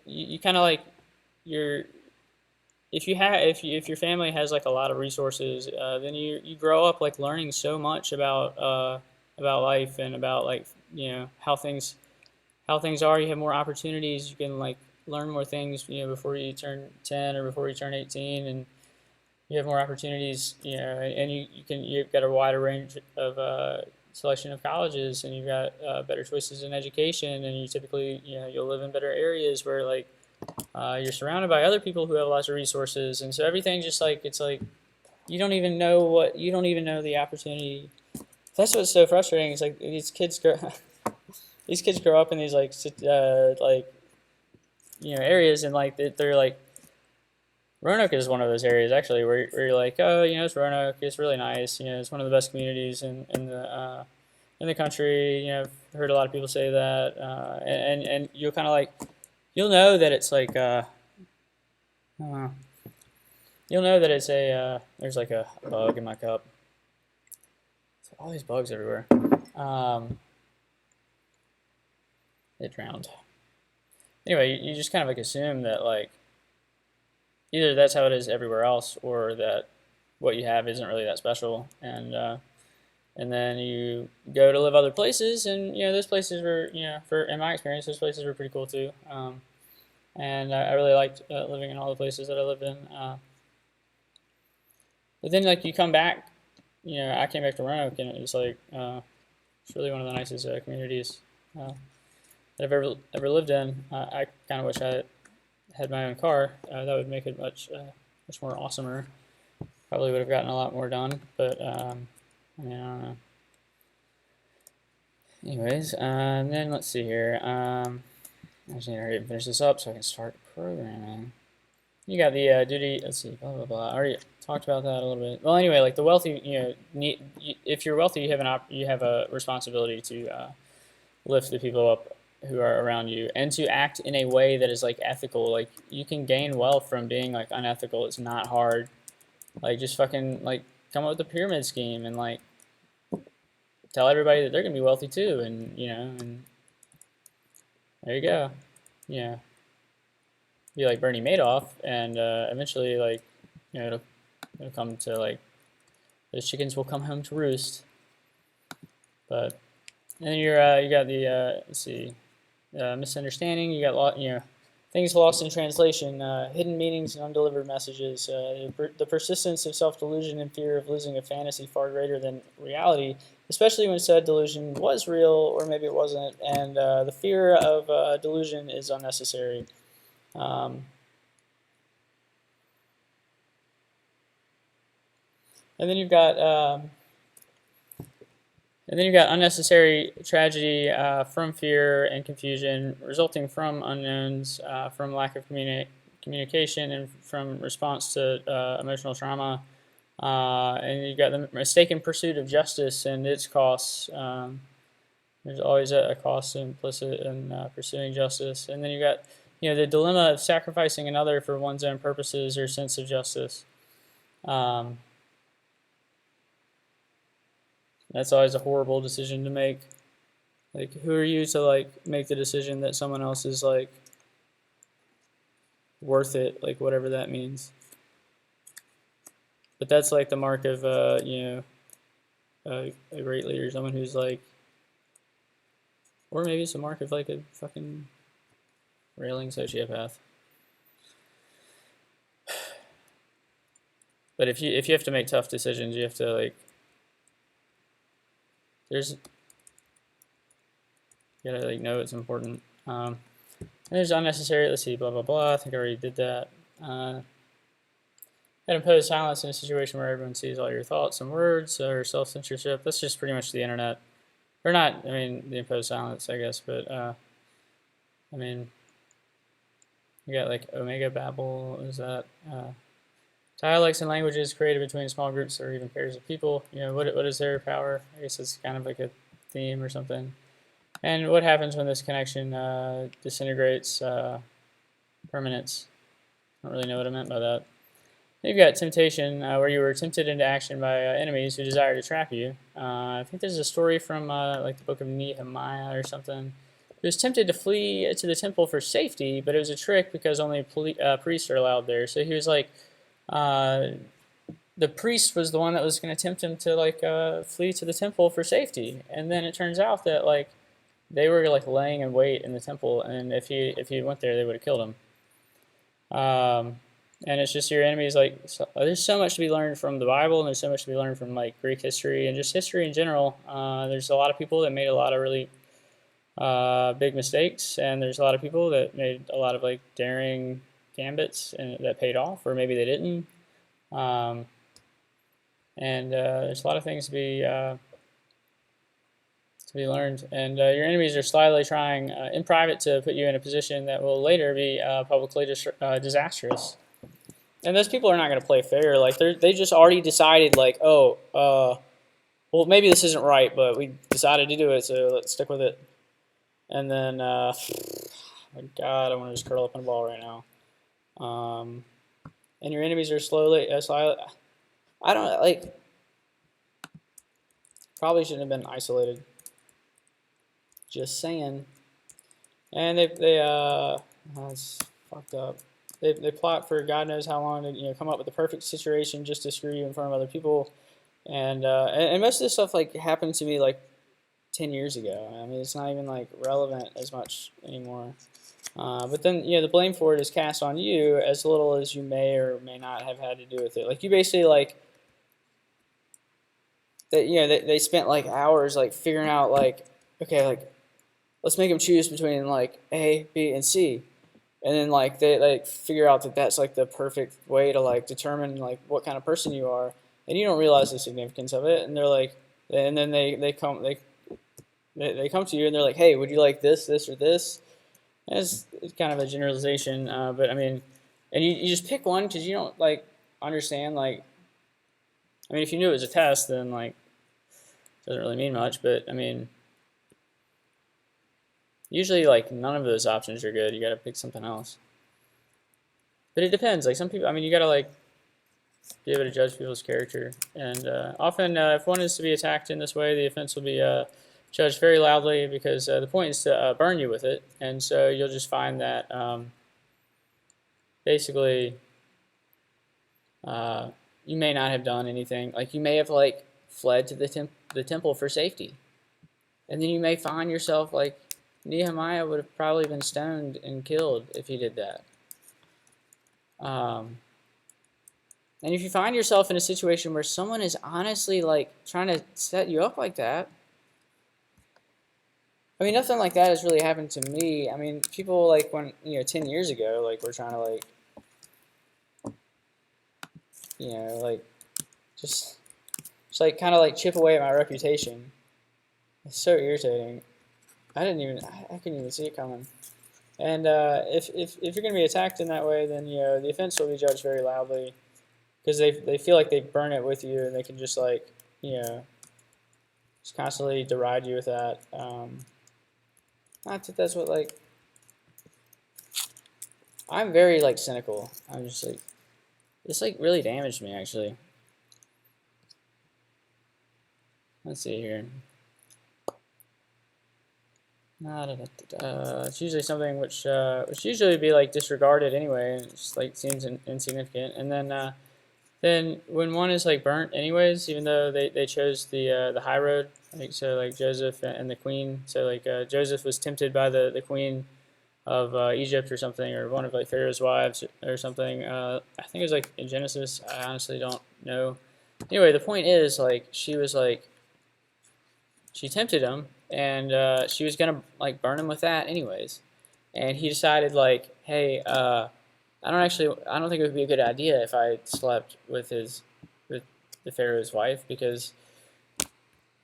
you kind of like you're if your family has like a lot of resources, then you grow up like learning so much about life and about like how things are. You have more opportunities. You can like learn more things before you turn 10 or before you turn 18, and you have more opportunities. And you've got a wider range of selection of colleges, and you've got better choices in education, and you typically you'll live in better areas where like you're surrounded by other people who have lots of resources, and so everything just like it's like you don't even know the opportunity. That's what's so frustrating. It's like these kids grow up in these like areas, and like they're like Roanoke is one of those areas actually where you're like, oh, it's Roanoke, it's really nice, it's one of the best communities in the country. I've heard a lot of people say that, and you'll kind of like you'll know that it's like you'll know that it's a there's like a bug in my cup. It's all these bugs everywhere. It drowned. Anyway, you just kind of like assume that like either that's how it is everywhere else, or that what you have isn't really that special, and then you go to live other places, and those places were for in my experience those places were pretty cool too, and I really liked living in all the places that I lived in. But then like you come back, I came back to Roanoke, and it was like it's really one of the nicest communities that I've ever lived in. I kind of wish I had my own car. That would make it much more awesomer. Probably would have gotten a lot more done, but I mean, I don't know. Anyways, and then let's see here. I just need to hurry and finish this up so I can start programming. You got the duty. Let's see, blah blah blah. I already talked about that a little bit. Well, anyway, like the wealthy, if you're wealthy, you have a responsibility to lift the people up who are around you, and to act in a way that is like ethical. Like you can gain wealth from being like unethical. It's not hard. Like just fucking like come up with a pyramid scheme and like tell everybody that they're gonna be wealthy too, and and there you go. Yeah, be like Bernie Madoff, and eventually like it'll it'll come to like those chickens will come home to roost. But and then you got the let's see, misunderstanding. You got things lost in translation, hidden meanings and undelivered messages. The persistence of self-delusion and fear of losing a fantasy far greater than reality, especially when said delusion was real or maybe it wasn't. And the fear of delusion is unnecessary. And then you've got unnecessary tragedy from fear and confusion, resulting from unknowns, from lack of communication, and from response to emotional trauma. And you've got the mistaken pursuit of justice and its costs. There's always a cost implicit in pursuing justice. And then you've got the dilemma of sacrificing another for one's own purposes or sense of justice. That's always a horrible decision to make. Like, who are you to like make the decision that someone else is like worth it, like whatever that means. But that's like the mark of a great leader, someone who's like, or maybe it's a mark of like a fucking railing sociopath. But if you have to make tough decisions, you have to like. You gotta like know it's important. And there's unnecessary. Let's see, blah blah blah. I think I already did that. That impose silence in a situation where everyone sees all your thoughts and words, or self-censorship. That's just pretty much the internet, or not. I mean, the imposed silence, I guess. But I mean, you got like Omega Babel. Is that dialects and languages created between small groups or even pairs of people? What is their power? I guess it's kind of like a theme or something. And what happens when this connection disintegrates? Permanence. I don't really know what I meant by that. You've got temptation, where you were tempted into action by enemies who desire to trap you. I think there's a story from like the book of Nehemiah or something. He was tempted to flee to the temple for safety, but it was a trick because only priests are allowed there. So he was like, the priest was the one that was going to tempt him to like flee to the temple for safety, and then it turns out that like they were like laying in wait in the temple, and if he went there, they would have killed him. And it's just your enemies. Like there's so much to be learned from the Bible, and there's so much to be learned from like Greek history and just history in general. There's a lot of people that made a lot of really big mistakes, and there's a lot of people that made a lot of like daring gambits and that paid off, or maybe they didn't. And there's a lot of things to be learned, and your enemies are slyly trying in private to put you in a position that will later be publicly disastrous. And those people are not going to play fair. Like they just already decided, like, oh, well, maybe this isn't right, but we decided to do it, so let's stick with it. And then, oh my God, I want to just curl up in a ball right now. And your enemies are slowly. I don't like. Probably shouldn't have been isolated. Just saying. And that's fucked up. They plot for God knows how long to come up with the perfect situation just to screw you in front of other people, and most of this stuff like happened to me like 10 years ago. I mean, it's not even like relevant as much anymore. But then the blame for it is cast on you as little as you may or may not have had to do with it. Like you basically like that. They spent like hours like figuring out like, okay, like let's make them choose between like A, B, and C. And then like they like figure out that that's like the perfect way to like determine like what kind of person you are, and you don't realize the significance of it. And they're like, and then they come to you and they're like, hey, would you like this, or this? And it's kind of a generalization, but I mean, and you just pick one because you don't like understand like. I mean, if you knew it was a test, then like it doesn't really mean much. But I mean. Usually, like, none of those options are good. You gotta pick something else. But it depends. Like, some people, I mean, you gotta, like, be able to judge people's character. And often, if one is to be attacked in this way, the offense will be judged very loudly because the point is to burn you with it. And so you'll just find that basically you may not have done anything. Like you may have like fled to the temple for safety, and then you may find yourself like Nehemiah would have probably been stoned and killed if he did that. And if you find yourself in a situation where someone is honestly like trying to set you up like that, I mean, nothing like that has really happened to me. I mean, people like when, 10 years ago, like were trying to like, like just like kind of like chip away at my reputation. It's so irritating. I couldn't even see it coming. And if you're going to be attacked in that way, then the offense will be judged very loudly, because they feel like they burn it with you, and they can just like just constantly deride you with that. Not that that's what like. I'm very like cynical. I'm just like, this like really damaged me actually. Let's see here. It's usually something which usually be like disregarded anyway, and it just like seems insignificant. And then when one is like burnt anyways, even though they chose the high road, like so like Joseph and the queen. So like Joseph was tempted by the queen of Egypt or something, or one of like Pharaoh's wives or something. I think it was like in Genesis. I honestly don't know. Anyway, the point is like she tempted him, and she was gonna like burn him with that anyways. And he decided like, hey, I don't think it would be a good idea if I slept with the Pharaoh's wife, because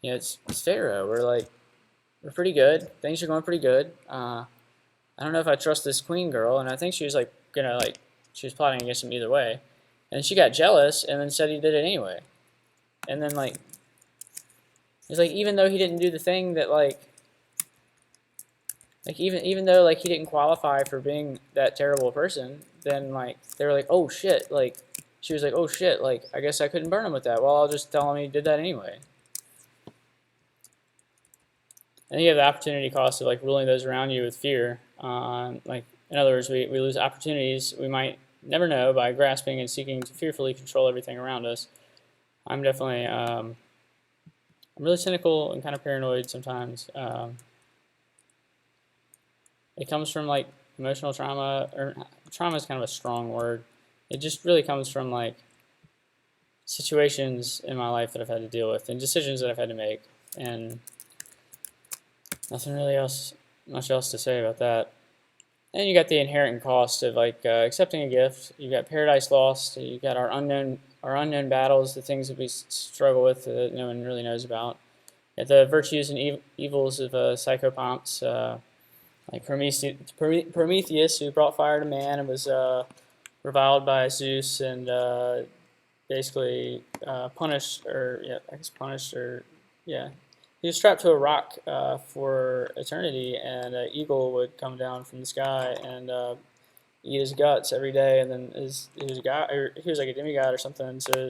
it's Pharaoh. We're pretty good. Things are going pretty good. I don't know if I trust this queen girl, and I think she was like she was plotting against him either way. And she got jealous and then said he did it anyway. And then like it's like, even though he didn't do the thing that like even though like he didn't qualify for being that terrible person, then like they were like, oh shit, like she was like, oh shit, like I guess I couldn't burn him with that. Well, I'll just tell him he did that anyway. And you have the opportunity cost of like ruling those around you with fear. Like in other words, we lose opportunities we might never know by grasping and seeking to fearfully control everything around us. I'm definitely I'm really cynical and kind of paranoid sometimes. It comes from like emotional trauma, or trauma is kind of a strong word. It just really comes from like situations in my life that I've had to deal with and decisions that I've had to make, and nothing really much else to say about that. And you got the inherent cost of like accepting a gift. You got paradise lost. You got our unknown battles, the things that we struggle with that no one really knows about. You got the virtues and evils of psychopomps, like Prometheus, who brought fire to man and was reviled by Zeus and basically punished, or he was strapped to a rock for eternity, and an eagle would come down from the sky and eat his guts every day, and then he was like a demigod or something, so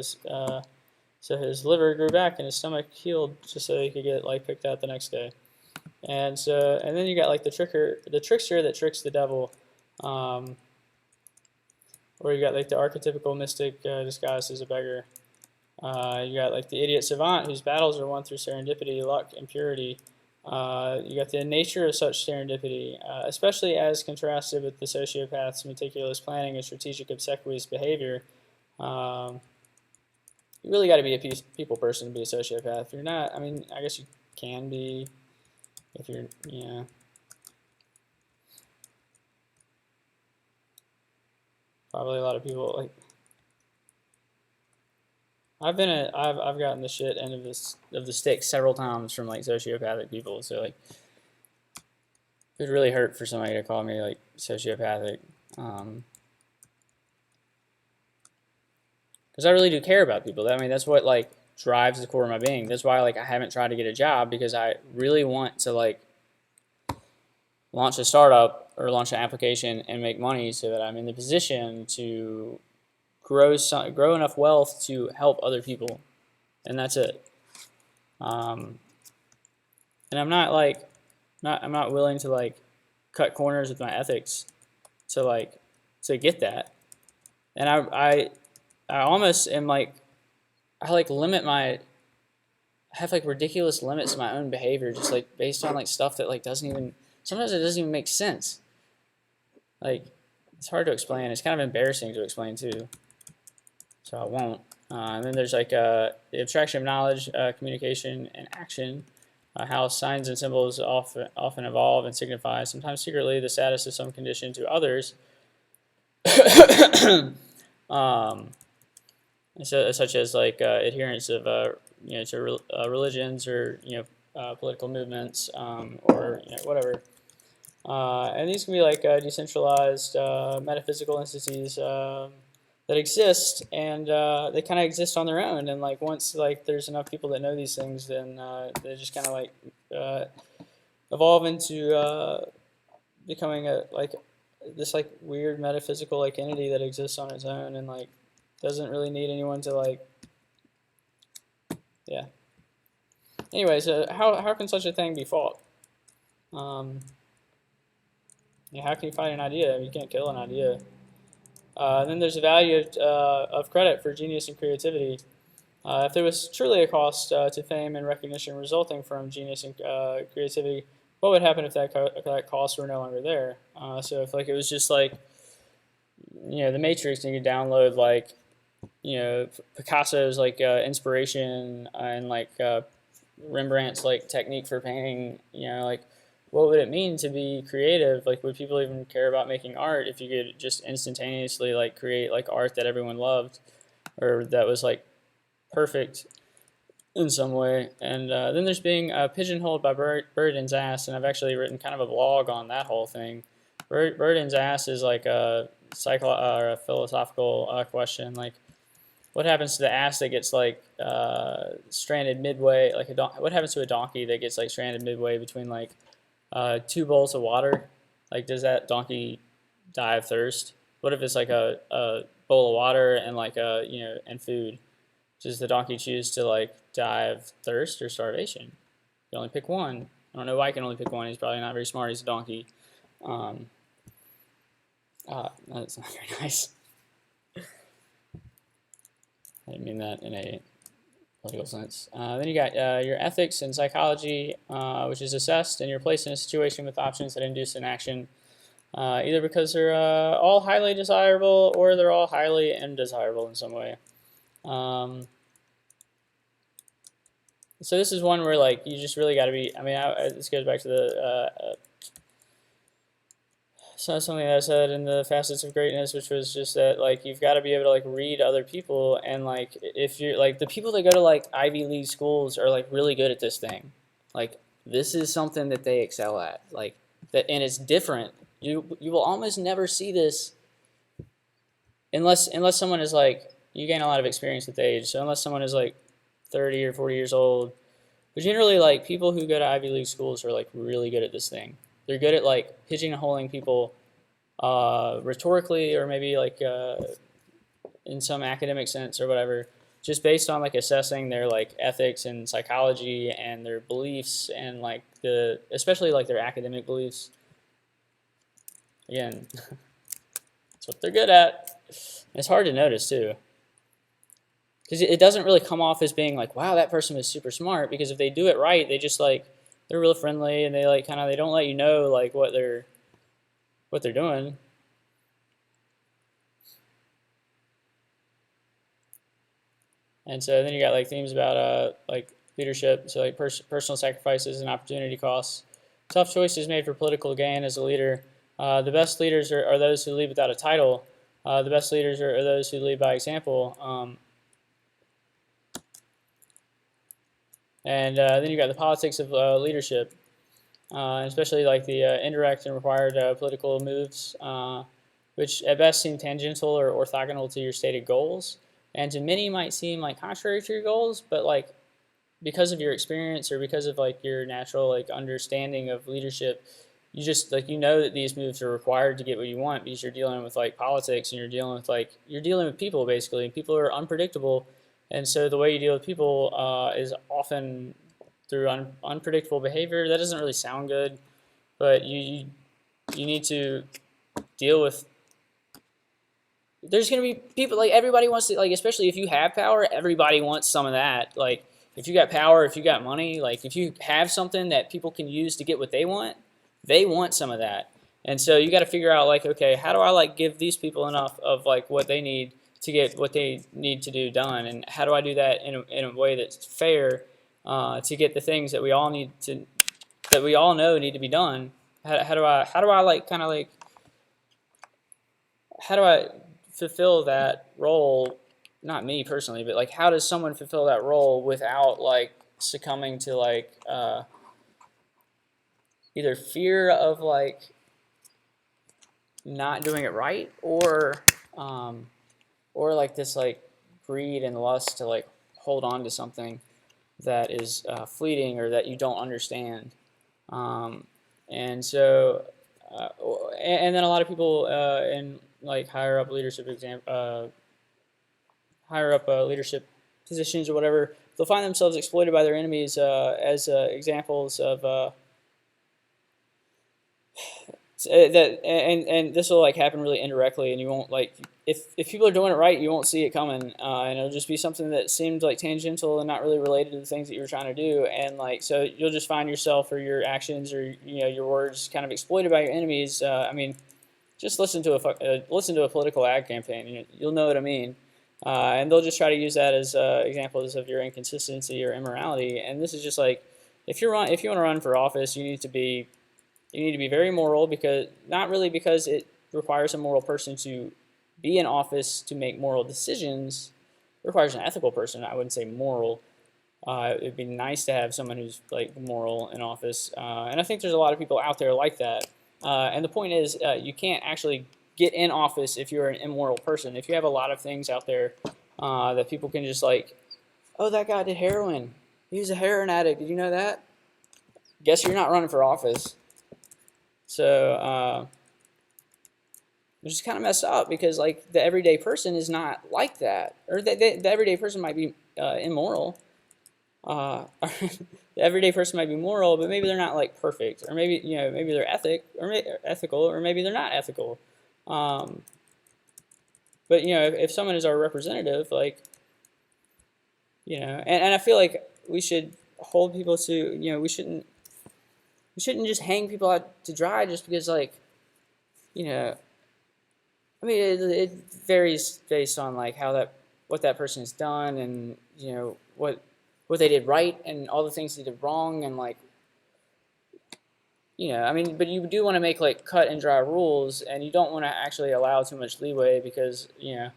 his liver grew back and his stomach healed just so he could get like picked out the next day. And then you got like the trickster that tricks the devil, or you got like the archetypical mystic disguised as a beggar. You got like the idiot savant whose battles are won through serendipity, luck, and purity. You got the nature of such serendipity, especially as contrasted with the sociopath's meticulous planning and strategic obsequious behavior. You really got to be a people person to be a sociopath. If you're not, I mean, I guess you can be. If you're, probably a lot of people like. I've gotten the shit end of the stick several times from like sociopathic people. So like, it would really hurt for somebody to call me like sociopathic, because I really do care about people. I mean, that's what like drives the core of my being. That's why like I haven't tried to get a job, because I really want to like launch a startup or launch an application and make money so that I'm in the position to grow enough wealth to help other people, and that's it. And I'm not willing to like cut corners with my ethics to get that. And I almost am like I like limit my I have like ridiculous limits to my own behavior just like based on like stuff that like doesn't even sometimes it doesn't even make sense. Like it's hard to explain. It's kind of embarrassing to explain too, so I won't. And then there's like the abstraction of knowledge, communication, and action. How signs and symbols often evolve and signify, sometimes secretly, the status of some condition to others. um, such as like adherence of to religions or political movements or whatever. And these can be like decentralized metaphysical entities that exist, and they kind of exist on their own. And like once like there's enough people that know these things, then they just kind of like evolve into becoming a like this like weird metaphysical like entity that exists on its own and like doesn't really need anyone to like yeah. Anyway, so how can such a thing be fought? Yeah, how can you fight an idea? You can't kill an idea. Then there's the value of credit for genius and creativity. If there was truly a cost to fame and recognition resulting from genius and creativity, what would happen if that cost were no longer there? So if like it was just like the Matrix, and you could download like Picasso's like inspiration and like Rembrandt's like technique for painting, like what would it mean to be creative? Like would people even care about making art if you could just instantaneously like create like art that everyone loved or that was like perfect in some way? And then there's being pigeonholed by Buridan's ass, and I've actually written kind of a blog on that whole thing. Buridan's ass is like a a philosophical question, like what happens to the ass that gets like stranded midway? Like what happens to a donkey that gets like stranded midway between like two bowls of water? Like does that donkey die of thirst? What if it's like a bowl of water and like and food? Does the donkey choose to like die of thirst or starvation? You can only pick one. I don't know why I can only pick one. He's probably not very smart. He's a donkey. That's not very nice. I didn't mean that in a political sense. Then you got your ethics and psychology, which is assessed, and you're placed in a situation with options that induce an action, either because they're all highly desirable or they're all highly undesirable in some way. So this is one where like you just really got to be. I mean, this goes back to the something that I said in the Facets of Greatness, which was just that like you've got to be able to like read other people, and like if you're like the people that go to like Ivy League schools are like really good at this thing. Like this is something that they excel at. Like that, and it's different. You will almost never see this unless someone is like you gain a lot of experience with age. So unless someone is like 30 or 40 years old, but generally like people who go to Ivy League schools are like really good at this thing. They're good at like pigeonholing people rhetorically or maybe like in some academic sense or whatever, just based on like assessing their like ethics and psychology and their beliefs and like especially like their academic beliefs. Again, that's what they're good at. It's hard to notice too, because it doesn't really come off as being like, wow, that person is super smart, because if they do it right, they just like they're real friendly and they like kind of they don't let you know like what they're doing. And so then you got like themes about like leadership, so like personal sacrifices and opportunity costs, tough choices made for political gain as a leader. The best leaders are those who lead without a title. The best leaders are those who lead by example. And then you got the politics of leadership, especially like the indirect and required political moves, which at best seem tangential or orthogonal to your stated goals, and to many might seem like contrary to your goals, but like because of your experience or because of like your natural like understanding of leadership, you just like that these moves are required to get what you want, because you're dealing with like politics and you're dealing with people basically, and people are unpredictable, and so the way you deal with people is often through unpredictable behavior. That doesn't really sound good, but you need to deal with there's going to be people, like, everybody wants to, like, especially if you have power, everybody wants some of that. Like, if you got power, if you got money, like, if you have something that people can use to get what they want some of that. And so you got to figure out, like, okay, how do I, like, give these people enough of, like, what they need to get what they need to do done, and how do I do that in a way that's fair, to get the things that we all need to, that we all know need to be done. How do I like, kind of like, how do I fulfill that role? Not me personally, but like, how does someone fulfill that role without, like, succumbing to, like, either fear of, like, not doing it right, or like this, like, greed and lust to, like, hold on to something that is fleeting or that you don't understand. And so, and then a lot of people in, like, higher up leadership leadership positions or whatever, they'll find themselves exploited by their enemies as examples of that, and this will, like, happen really indirectly, and you won't, like, if people are doing it right, you won't see it coming, and it'll just be something that seemed, like, tangential and not really related to the things that you were trying to do, and, like, so you'll just find yourself, or your actions, or, you know, your words, kind of exploited by your enemies. I mean, just listen to a political ad campaign. You'll know what I mean. And they'll just try to use that as examples of your inconsistency or immorality. And this is just like, if you want to run for office, you need to be very moral, because not really because it requires a moral person to be in office to make moral decisions. It requires an ethical person. I wouldn't say moral. It'd be nice to have someone who's, like, moral in office, and I think there's a lot of people out there like that. And the point is, you can't actually get in office if you're an immoral person. If you have a lot of things out there that people can just, like, oh, that guy did heroin. He was a heroin addict. Did you know that? Guess you're not running for office. So, which is kind of messed up, because, like, the everyday person is not like that, or the everyday person might be immoral. The everyday person might be moral, but maybe they're not, like, perfect, or maybe, you know, maybe they're ethical, or maybe they're not ethical. But, you know, if someone is our representative, like, you know, and I feel like we should hold people to, you know, we shouldn't just hang people out to dry just because, like, you know, I mean, it varies based on, like, what that person has done, and, you know, what they did right, and all the things they did wrong, and, like, you know, I mean, but you do want to make, like, cut and dry rules, and you don't want to actually allow too much leeway, because, you know,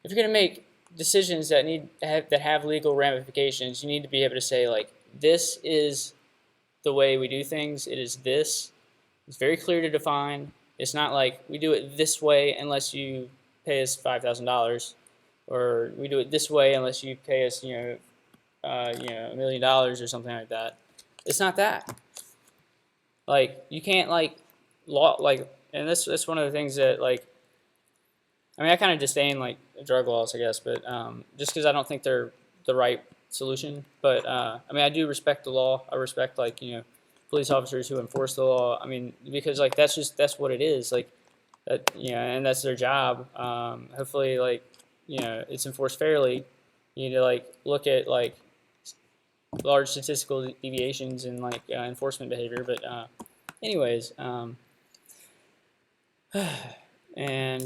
if you're going to make decisions that have legal ramifications, you need to be able to say, like, this is the way we do things. It is this. It's very clear to define. It's not like we do it this way unless you pay us $5,000, or we do it this way unless you pay us, you know, $1 million or something like that. It's not that. Like, you can't, like, law, like, and that's one of the things that, like, I mean, I kind of disdain, like, drug laws, I guess, but just because I don't think they're the right solution. But I mean, I do respect the law. I respect, like, you know, police officers who enforce the law. I mean, because, like, that's what it is. Like, that, you know, and that's their job. Hopefully, like, you know, it's enforced fairly. You need to, like, look at, like, large statistical deviations in, like, enforcement behavior. But anyways, and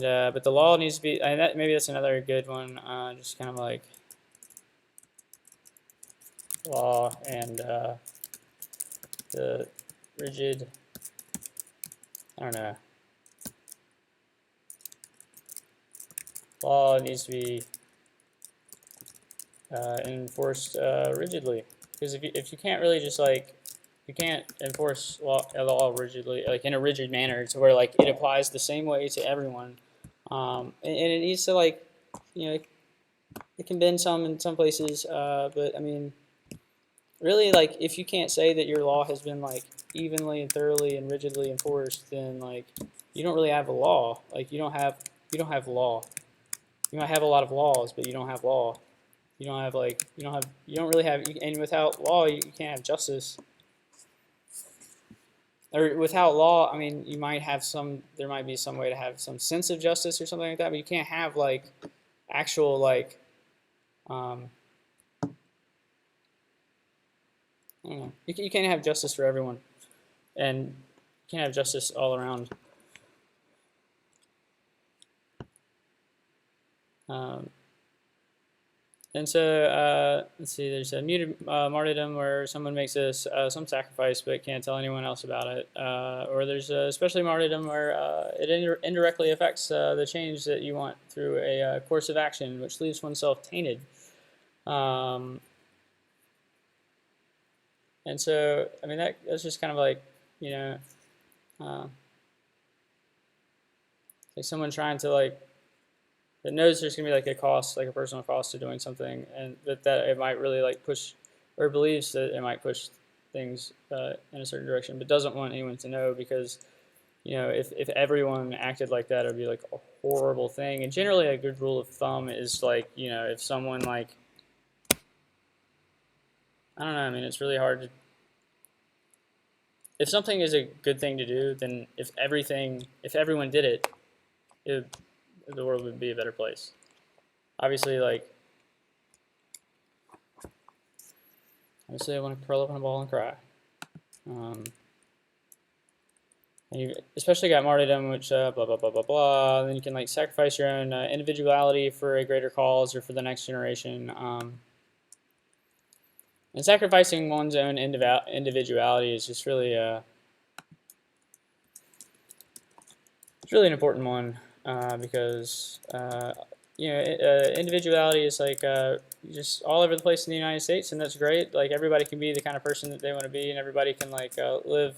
but the law needs to be, and maybe that's another good one. Just kind of like law and the rigid, I don't know. Law needs to be enforced rigidly, because if you can't really just, like, you can't enforce the law rigidly, like, in a rigid manner, to where, like, it applies the same way to everyone, and it needs to, like, you know, it can bend some in some places, but I mean, really, like, if you can't say that your law has been, like, evenly and thoroughly and rigidly enforced, then, like, you don't really have a law. Like, you don't have law. You might have a lot of laws, but you don't have law. You don't have, like, you don't really have, and without law, you can't have justice. or without law, I mean, you might have some, there might be some way to have some sense of justice or something like that, but you can't have like actual like, um, I don't know, you can't have justice for everyone, and you can't have justice all around. Um, And so, let's see, there's a muted martyrdom where someone makes some sacrifice but can't tell anyone else about it. Or there's especially martyrdom where it indirectly affects the change that you want through a course of action, which leaves oneself tainted. And so, I mean, that's just kind of like, you know, like someone trying to like, that knows there's going to be like a cost, like a personal cost to doing something, and that it might really like push, or believes that it might push things in a certain direction, but doesn't want anyone to know because, you know, if everyone acted like that, it would be like a horrible thing. And generally, a good rule of thumb is like, you know, if someone like, I don't know, I mean, it's really hard to, if something is a good thing to do, then if everyone did it, the world would be a better place. Obviously, like, I want to curl up in a ball and cry. And you especially got martyrdom, which blah blah blah blah blah. Then you can like sacrifice your own individuality for a greater cause or for the next generation. And sacrificing one's own individuality is just really it's really an important one because you know, individuality is like just all over the place in the United States, and that's great. Like everybody can be the kind of person that they want to be, and everybody can like live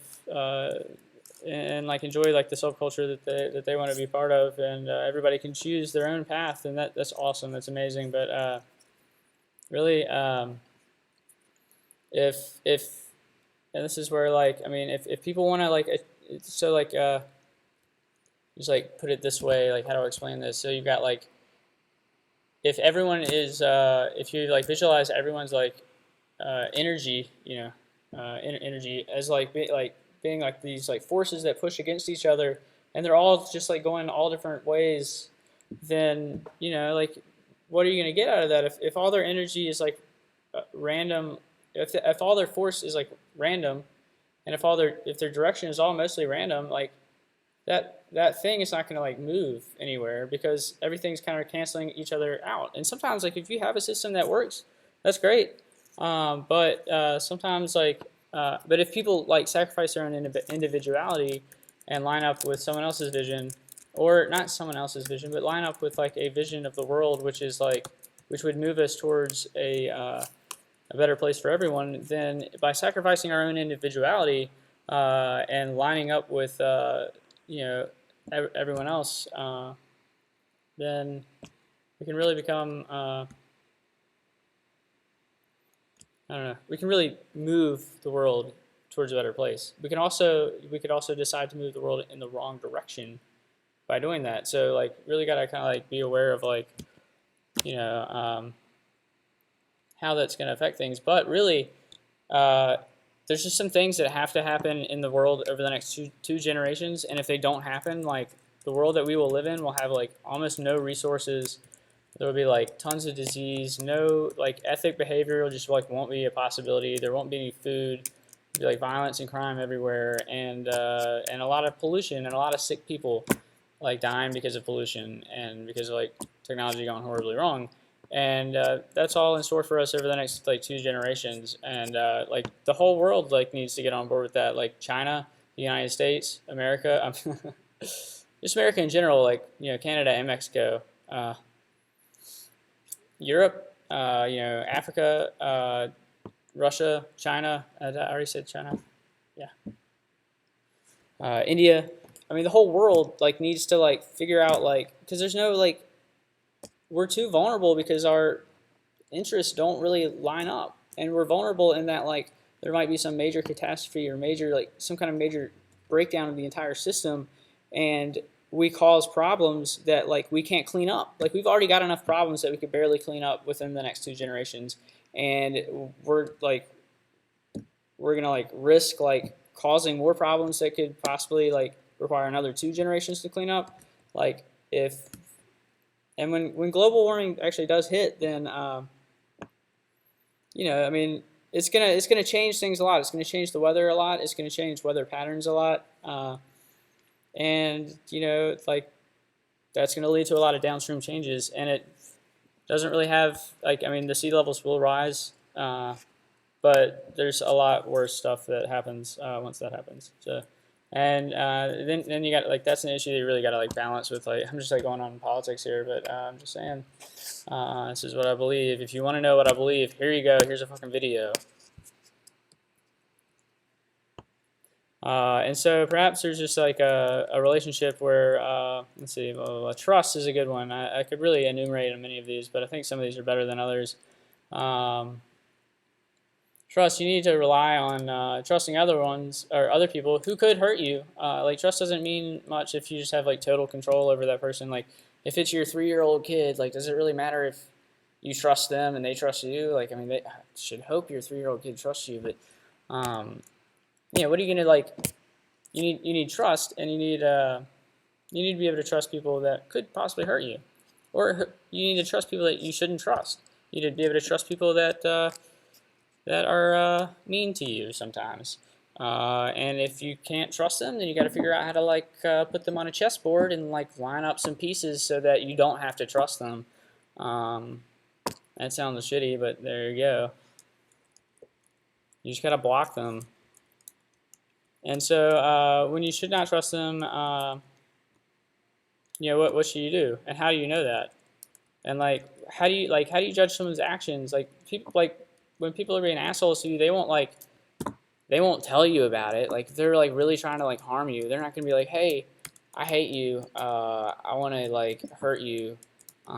and like enjoy like the subculture that they want to be part of, and everybody can choose their own path, and that's awesome. That's amazing. But really, if and this is where like I mean, if people want to like so like just like put it this way, like how do I explain this? So you've got like if everyone is if you like visualize everyone's like energy, you know, energy as like being like these like forces that push against each other, and they're all just like going all different ways, then you know like what are you going to get out of that if all their energy is like random, if all their force is like random, and if their direction is all mostly random, like that thing is not going to like move anywhere because everything's kind of canceling each other out. And sometimes like if you have a system that works, that's great. But sometimes like but if people like sacrifice their own individuality and line up with someone else's vision, or not someone else's vision, but line up with like a vision of the world, which is like which would move us towards a better place for everyone, then by sacrificing our own individuality and lining up with you know everyone else, then we can really become I don't know. We can really move the world towards a better place. We could also decide to move the world in the wrong direction by doing that. So like really got to kind of like be aware of like you know how that's going to affect things. But really there's just some things that have to happen in the world over the next two generations, and if they don't happen, like the world that we will live in will have like almost no resources. There will be like tons of disease, no like ethic behavior just like won't be a possibility. There won't be any food. There'll be like violence and crime everywhere, and a lot of pollution and a lot of sick people like dying because of pollution and because of like technology going horribly wrong. And that's all in store for us over the next like two generations. And like the whole world like needs to get on board with that. Like China, the United States, America, just America in general. Like you know Canada and Mexico. Europe, you know, Africa, Russia, China. I already said China. Yeah. India. I mean, the whole world like needs to like figure out like because there's no like we're too vulnerable because our interests don't really line up, and we're vulnerable in that like there might be some major catastrophe or major like some kind of major breakdown of the entire system, and we cause problems that like we can't clean up. Like we've already got enough problems that we could barely clean up within the next two generations, and we're gonna like risk like causing more problems that could possibly like require another 2 generations to clean up. Like if and when global warming actually does hit, then I mean, it's gonna change things a lot. It's gonna change the weather a lot. It's gonna change weather patterns a lot, and like that's gonna lead to a lot of downstream changes. And it doesn't really have like I mean, the sea levels will rise, but there's a lot worse stuff that happens once that happens. So. And then you got like that's an issue that you really got to like balance with like I'm just like going on in politics here, but I'm just saying this is what I believe. If you want to know what I believe, here you go. Here's a fucking video. And so perhaps there's just like a relationship where let's see, well, trust is a good one. I could really enumerate many of these, but I think some of these are better than others. Trust, you need to rely on trusting other ones or other people who could hurt you. Like trust doesn't mean much if you just have like total control over that person. Like if it's your 3-year-old kid, like does it really matter if you trust them and they trust you? Like I mean, they should hope your 3-year-old kid trusts you, but what are you gonna like? You need trust, and you need to be able to trust people that could possibly hurt you, or you need to trust people that you shouldn't trust. You need to be able to trust people that are mean to you sometimes. And if you can't trust them, then you got to figure out how to like put them on a chessboard and like line up some pieces so that you don't have to trust them. That sounds shitty, but there you go. You just got to block them. And so when you should not trust them, what should you do? And how do you know that? And like how do you judge someone's actions? Like people like when people are being assholes to you, they won't tell you about it. Like they're like really trying to like harm you. They're not gonna be like, hey, I hate you. I want to like hurt you, but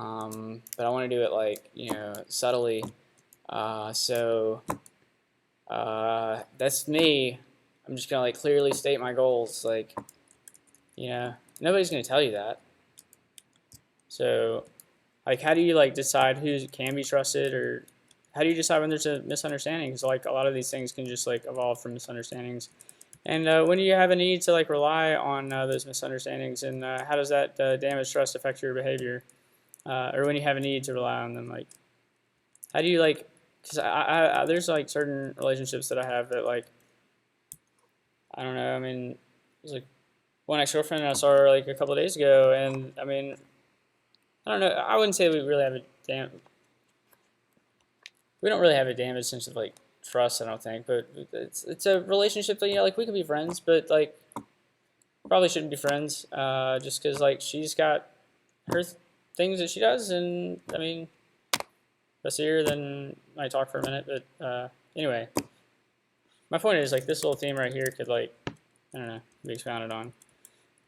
I want to do it like subtly. So that's me. I'm just gonna like clearly state my goals. Like nobody's gonna tell you that. So like how do you like decide who can be trusted, or how do you decide when there's a misunderstanding? Because like a lot of these things can just like evolve from misunderstandings. And when you have a need to like rely on those misunderstandings, and how does that damage trust affect your behavior? Or when you have a need to rely on them, like how do you like? Because there's like certain relationships that I have that like I don't know. I mean, there's like one ex-girlfriend I saw her like a couple of days ago, and I mean, I don't know. I wouldn't say we really have we don't really have a damaged sense of like trust, I don't think, but it's a relationship that like we could be friends, but like probably shouldn't be friends, just because like she's got her things that she does, and I mean, if I see her, then I might talk for a minute, but anyway, my point is like this little theme right here could like I don't know be expounded on.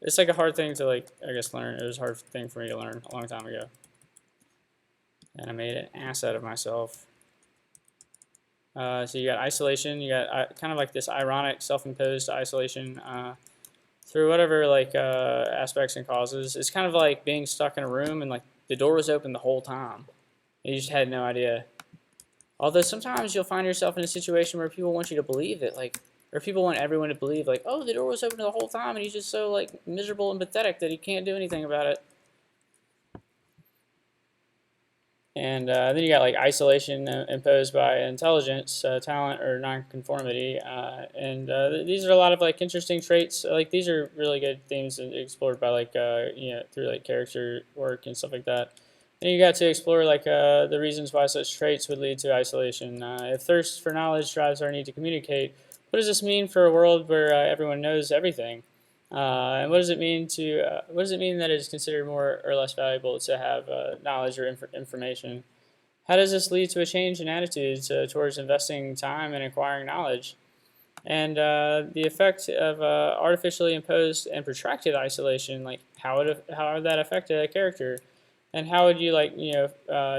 It's like a hard thing to like I guess learn. It was a hard thing for me to learn a long time ago, and I made an ass out of myself. So you got isolation, you got kind of like this ironic self-imposed isolation through whatever like aspects and causes. It's kind of like being stuck in a room and like the door was open the whole time. And you just had no idea. Although sometimes you'll find yourself in a situation where people want you to believe it, like, or people want everyone to believe like, oh, the door was open the whole time and he's just so like miserable and pathetic that he can't do anything about it. And then you got like isolation imposed by intelligence, talent, or nonconformity. And these are a lot of like interesting traits. Like these are really good themes explored by like through like character work and stuff like that. And you got to explore like the reasons why such traits would lead to isolation. If thirst for knowledge drives our need to communicate, what does this mean for a world where everyone knows everything? And what does it mean that it is considered more or less valuable to have knowledge or information? How does this lead to a change in attitudes towards investing time and acquiring knowledge? And the effect of artificially imposed and protracted isolation, like how would that affect a character? And how would you like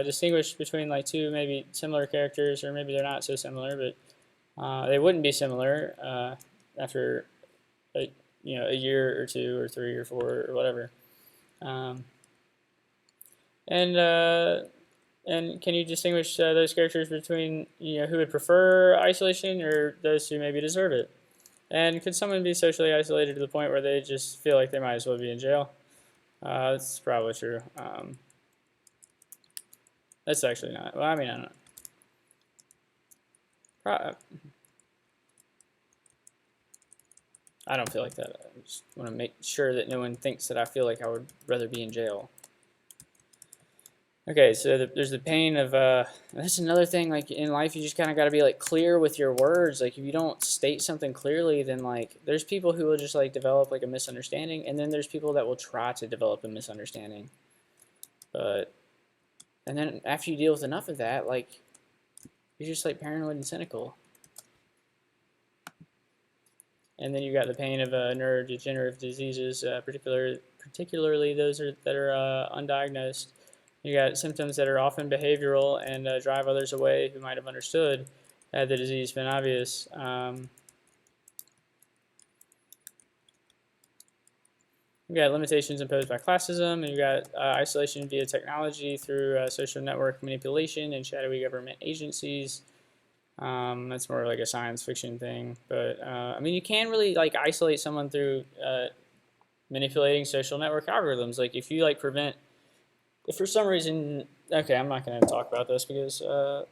distinguish between like two maybe similar characters, or maybe they're not so similar, but they wouldn't be similar after a year or 2 or 3 or 4 or whatever. And can you distinguish those characters between who would prefer isolation or those who maybe deserve it? And could someone be socially isolated to the point where they just feel like they might as well be in jail? That's probably true. That's actually not. Well, I mean, I don't know. I don't feel like that. I just want to make sure that no one thinks that I feel like I would rather be in jail. Okay, so there's the pain of, that's another thing, like, in life, you just kind of got to be, like, clear with your words. Like, if you don't state something clearly, then, like, there's people who will just, like, develop, like, a misunderstanding, and then there's people that will try to develop a misunderstanding. But, and then after you deal with enough of that, like, you're just, like, paranoid and cynical. And then you got the pain of neurodegenerative diseases, particularly those that are undiagnosed. You got symptoms that are often behavioral and drive others away who might have understood had the disease been obvious. You got limitations imposed by classism, and you got isolation via technology through social network manipulation and shadowy government agencies. That's more like a science fiction thing, but I mean, you can really like isolate someone through manipulating social network algorithms. Like if you like prevent, if for some reason, okay, I'm not going to talk about this because I'm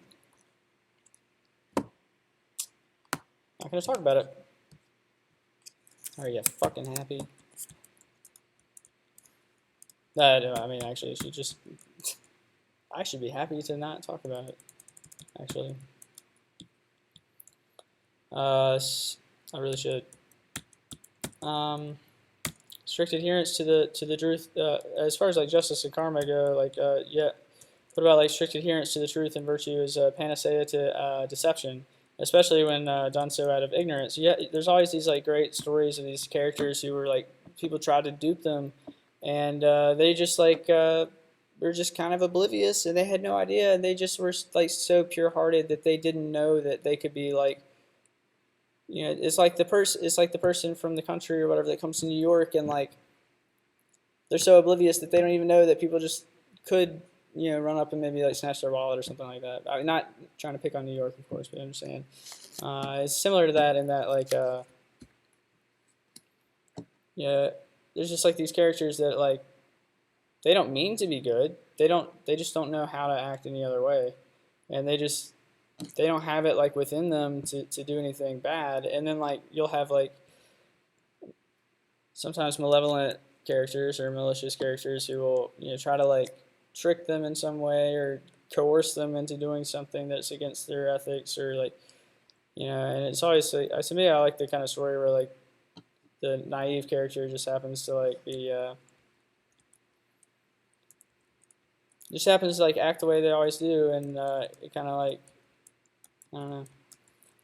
not going to talk about it. Are you fucking happy? I mean, actually, I should be happy to not talk about it. Actually, I really should. Strict adherence to the truth. As far as like justice and karma go, like yeah. What about like strict adherence to the truth and virtue is a panacea to deception, especially when done so out of ignorance. Yeah, there's always these like great stories of these characters who were like people tried to dupe them, and they just like were just kind of oblivious and they had no idea, and they just were like so pure-hearted that they didn't know that they could be like, you know, it's like the person from the country or whatever that comes to New York and like they're so oblivious that they don't even know that people just could, you know, run up and maybe like snatch their wallet or something like that. I'm not trying to pick on New York, of course, but I'm just saying it's similar to that in that like yeah, there's just like these characters that like they don't mean to be good. They just don't know how to act any other way, and they don't have it like within them to do anything bad. And then like you'll have like sometimes malevolent characters or malicious characters who will, you know, try to like trick them in some way or coerce them into doing something that's against their ethics or like, you know. And it's always like, to me, I like the kind of story where like the naive character just happens to like be just happens to like act the way they always do, and it kind of like, I don't know.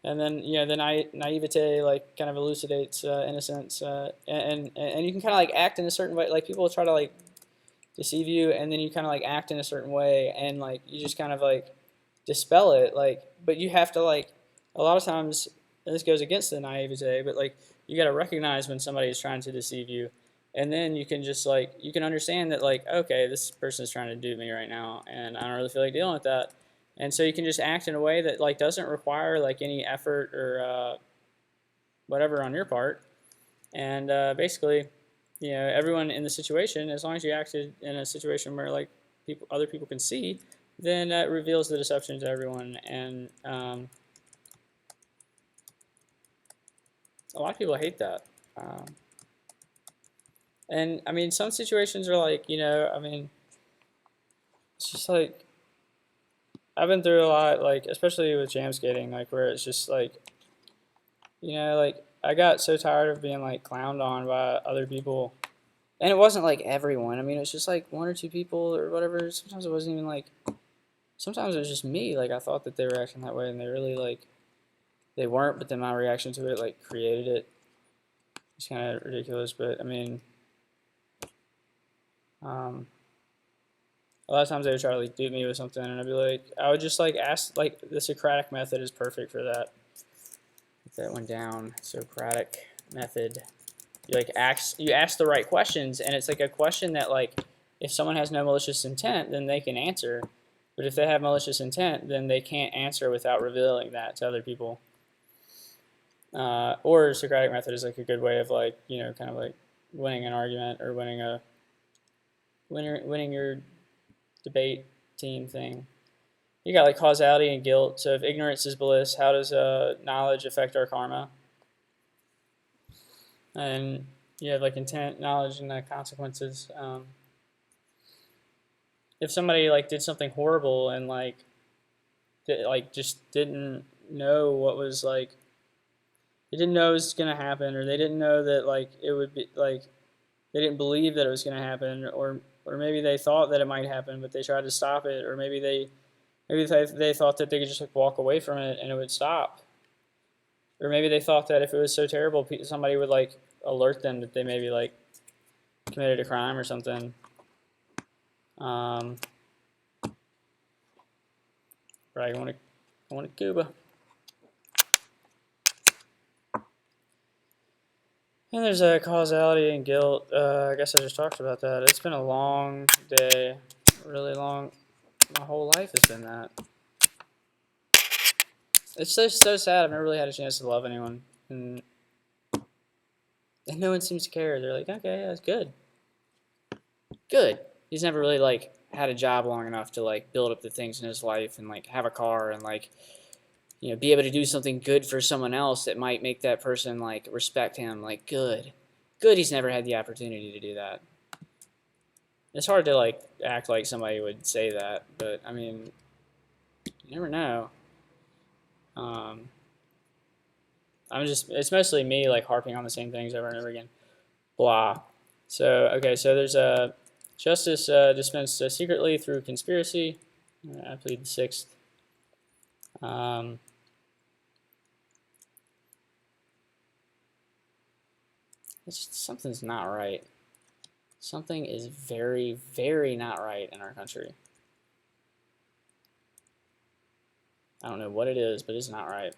And then, you know, the naivete like kind of elucidates innocence, and you can kind of like act in a certain way. Like people will try to like deceive you, and then you kind of like act in a certain way, and like you just kind of like dispel it. Like, but you have to like a lot of times, and this goes against the naivete, but like you got to recognize when somebody is trying to deceive you, and then you can just like you can understand that like, okay, this person is trying to dupe me right now, and I don't really feel like dealing with that. And so you can just act in a way that like doesn't require like any effort or whatever on your part, and basically, you know, everyone in the situation, as long as you acted in a situation where like other people can see, then that reveals the deception to everyone. And a lot of people hate that. And I mean, some situations are like, you know, I mean, it's just like I've been through a lot, like especially with jam skating, like where it's just like, you know, like I got so tired of being like clowned on by other people, and it wasn't like everyone. I mean, it was just like one or two people or whatever. Sometimes it wasn't even like. Sometimes it was just me. Like I thought that they were acting that way, and they really like they weren't. But then my reaction to it like created it. It's kind of ridiculous, but I mean, a lot of times they would try to like dupe me with something, and I'd be like, I would just like ask, like the Socratic method is perfect for that. Get that one down. Socratic method. You like you ask the right questions, and it's like a question that like if someone has no malicious intent, then they can answer. But if they have malicious intent, then they can't answer without revealing that to other people. Or Socratic method is like a good way of like, kind of like winning an argument or winning your debate team thing. You got like causality and guilt. So if ignorance is bliss, how does knowledge affect our karma? And you have like intent, knowledge, and the consequences. If somebody like did something horrible and just didn't know what was like, they didn't know it was gonna happen, or they didn't know that like it would be like, they didn't believe that it was gonna happen, or maybe they thought that it might happen, but they tried to stop it, or maybe they thought that they could just like walk away from it and it would stop, or maybe they thought that if it was so terrible, somebody would like alert them that they maybe like committed a crime or something. Right, going to Cuba. And there's a causality and guilt. I guess I just talked about that. It's been a long day, really long. My whole life has been that. It's just so sad. I've never really had a chance to love anyone, and no one seems to care. They're like, okay, that's good. Good. He's never really like had a job long enough to like build up the things in his life and like have a car and like, be able to do something good for someone else that might make that person like respect him. Like, good. He's never had the opportunity to do that. It's hard to like act like somebody would say that, but I mean, you never know. It's mostly me like harping on the same things over and over again. Blah. So, okay, so there's a justice dispensed secretly through conspiracy. I plead the sixth. Something's not right. Something is very, very not right in our country. I don't know what it is, but it's not right.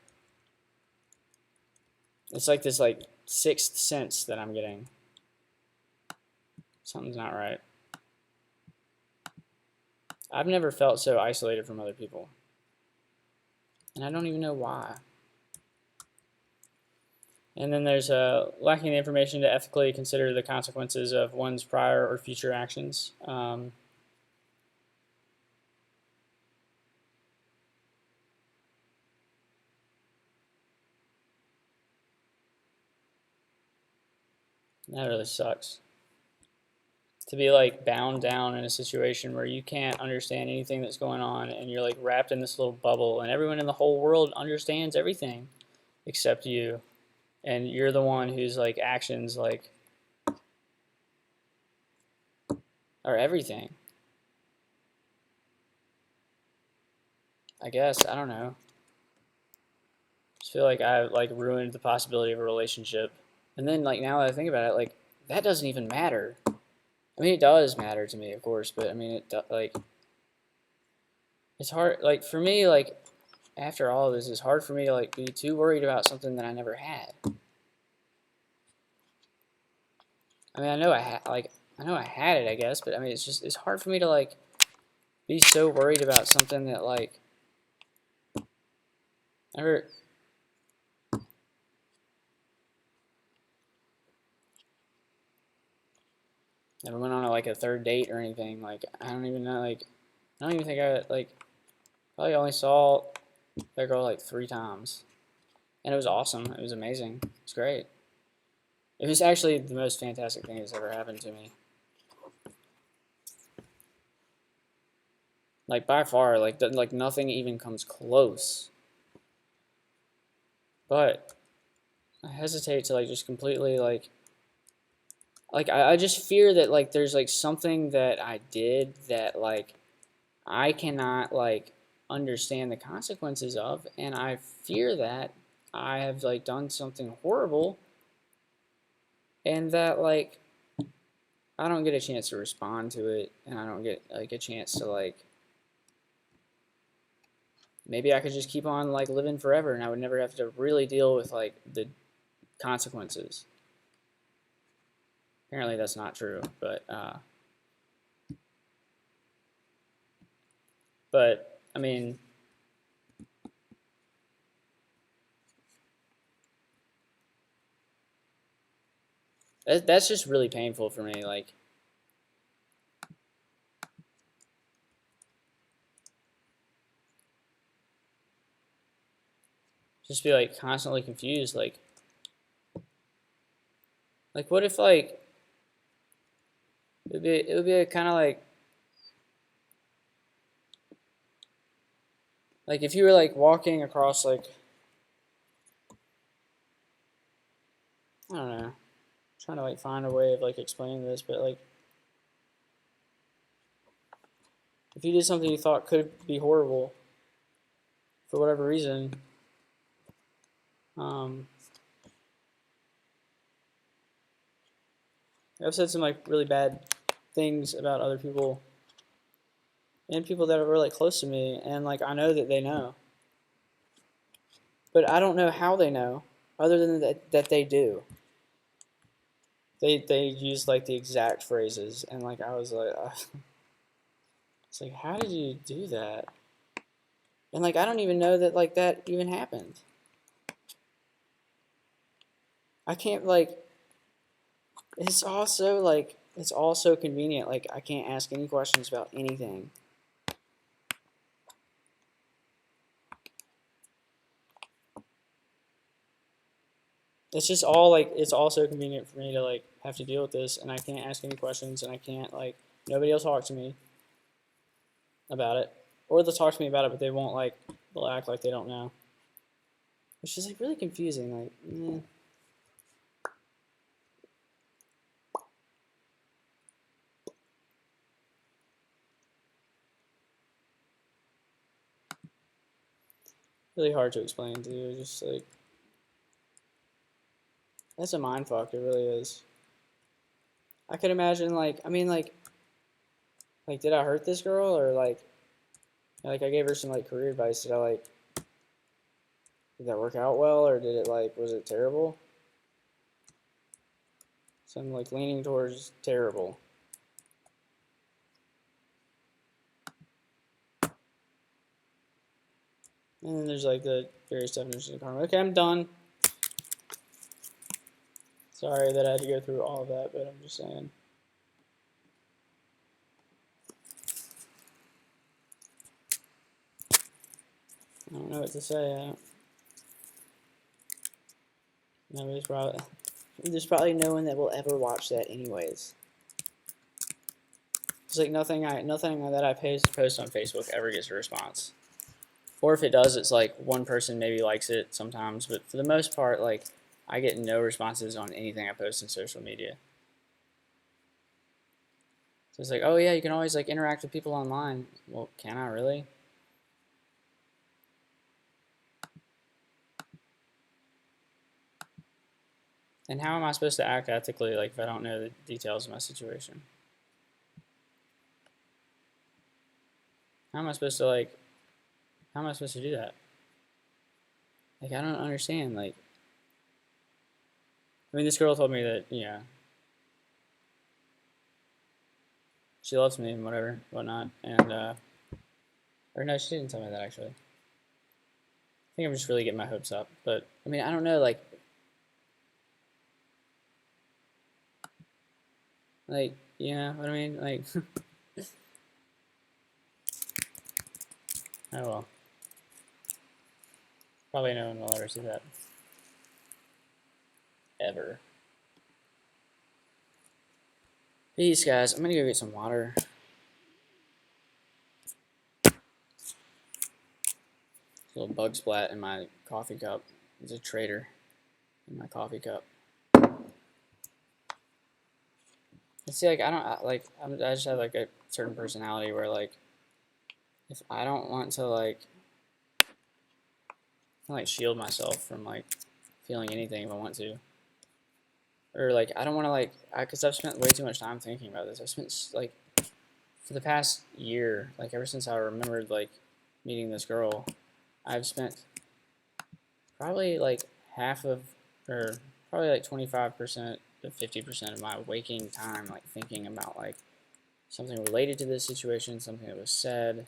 It's like this like sixth sense that I'm getting. Something's not right. I've never felt so isolated from other people. And I don't even know why. And then there's lacking the information to ethically consider the consequences of one's prior or future actions. That really sucks. To be like bound down in a situation where you can't understand anything that's going on and you're like wrapped in this little bubble and everyone in the whole world understands everything except you. And you're the one whose like actions like are everything. I guess, I don't know. I just feel like I like ruined the possibility of a relationship. And then like now that I think about it, like that doesn't even matter. I mean, it does matter to me, of course, but I mean, it's hard. Like for me, like after all of this, it's hard for me to like be too worried about something that I never had. I mean, I know I had it, I guess, but I mean, it's hard for me to like be so worried about something that like never. Never went on like a third date or anything. Like I don't even know. Like I don't even think I like. Probably only saw that girl like 3 times, and it was awesome. It was amazing. It was great. It was actually the most fantastic thing that's ever happened to me. Like by far, like nothing even comes close. But I hesitate to like just completely like I just fear that like there's like something that I did that like I cannot like understand the consequences of, and I fear that I have like done something horrible and that like I don't get a chance to respond to it, and I don't get like a chance to like maybe I could just keep on like living forever and I would never have to really deal with like the consequences. Apparently that's not true, but I mean That's just really painful for me. Like, just be like constantly confused. Like what if like it would be kind of like if you were like walking across like I don't know, I'm trying to like find a way of like explaining this, but like if you did something you thought could be horrible for whatever reason, um, I've said some like really bad things about other people and people that are really close to me, and like I know that they know, but I don't know how they know, other than that they do. They use like the exact phrases, and like I was like, it's like how did you do that? And like I don't even know that like that even happened. I can't like. It's also like it's all so convenient. Like I can't ask any questions about anything. It's just all like it's all so convenient for me to like have to deal with this, and I can't ask any questions, and I can't like nobody else talk to me about it, or they'll talk to me about it, but they won't like they'll act like they don't know, which is like really confusing. Like, really hard to explain to you. Just like that's a mind fuck. It really is. I could imagine like I mean like did I hurt this girl or like I gave her some like career advice. Did that work out well or did it like was it terrible? So I'm like leaning towards terrible. And then there's like the various definitions of karma. Okay, I'm done. Sorry that I had to go through all of that, but I'm just saying. I don't know what to say. There's probably no one that will ever watch that anyways. It's like nothing that I post on Facebook ever gets a response. Or if it does, it's like one person maybe likes it sometimes, but for the most part, like I get no responses on anything I post in social media. So it's like, oh yeah, you can always like interact with people online. Well, can I really? And how am I supposed to act ethically like if I don't know the details of my situation? How am I supposed to like how am I supposed to do that? Like I don't understand. Like I mean this girl told me that, yeah, she loves me and whatever, whatnot, and or no, she didn't tell me that actually. I think I'm just really getting my hopes up. But I mean I don't know, like you know what I mean? Like oh well. Probably no one will ever see that. Ever. Peace, guys. I'm gonna go get some water. A little bug splat in my coffee cup. There's a traitor in my coffee cup. And see, like, I don't, I just have, like, a certain personality where, like, if I don't want to, like, shield myself from, like, feeling anything if I want to. Or, like, I don't want to, like, because I've spent way too much time thinking about this. I've spent, like, for the past year, like, ever since I remembered, like, meeting this girl, I've spent probably, like, or probably, like, 25% to 50% of my waking time, like, thinking about, like, something related to this situation, something that was said.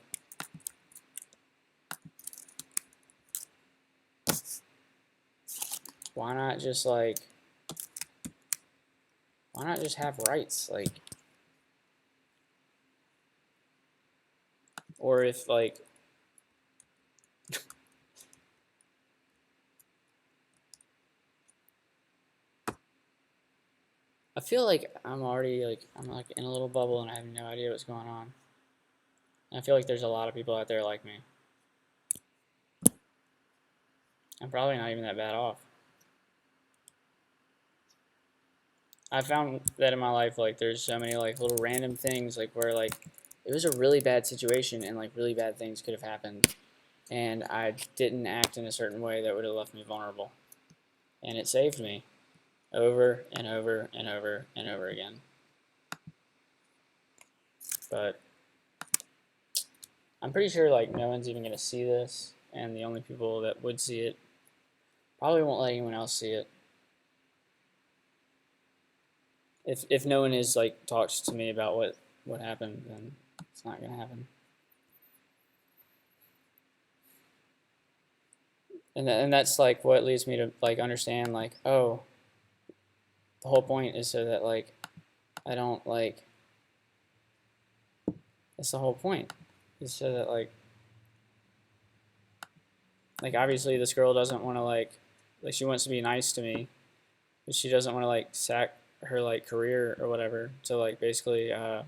Why not just, like, why not just have rights? Like, or if like I feel like I'm already like I'm like in a little bubble and I have no idea what's going on. And I feel like there's a lot of people out there like me. I'm probably not even that bad off. I found that in my life, like there's so many like little random things like where like it was a really bad situation and like really bad things could have happened and I didn't act in a certain way that would have left me vulnerable. And it saved me over and over and over and over again. But I'm pretty sure like no one's even gonna see this, and the only people that would see it probably won't let anyone else see it. If no one is like talks to me about what happened, then it's not gonna happen. And that's like what leads me to like understand like, oh, the whole point is so that like I don't like, that's the whole point, is so that like obviously this girl doesn't want to like she wants to be nice to me, but she doesn't want to like sack her like career or whatever to like basically have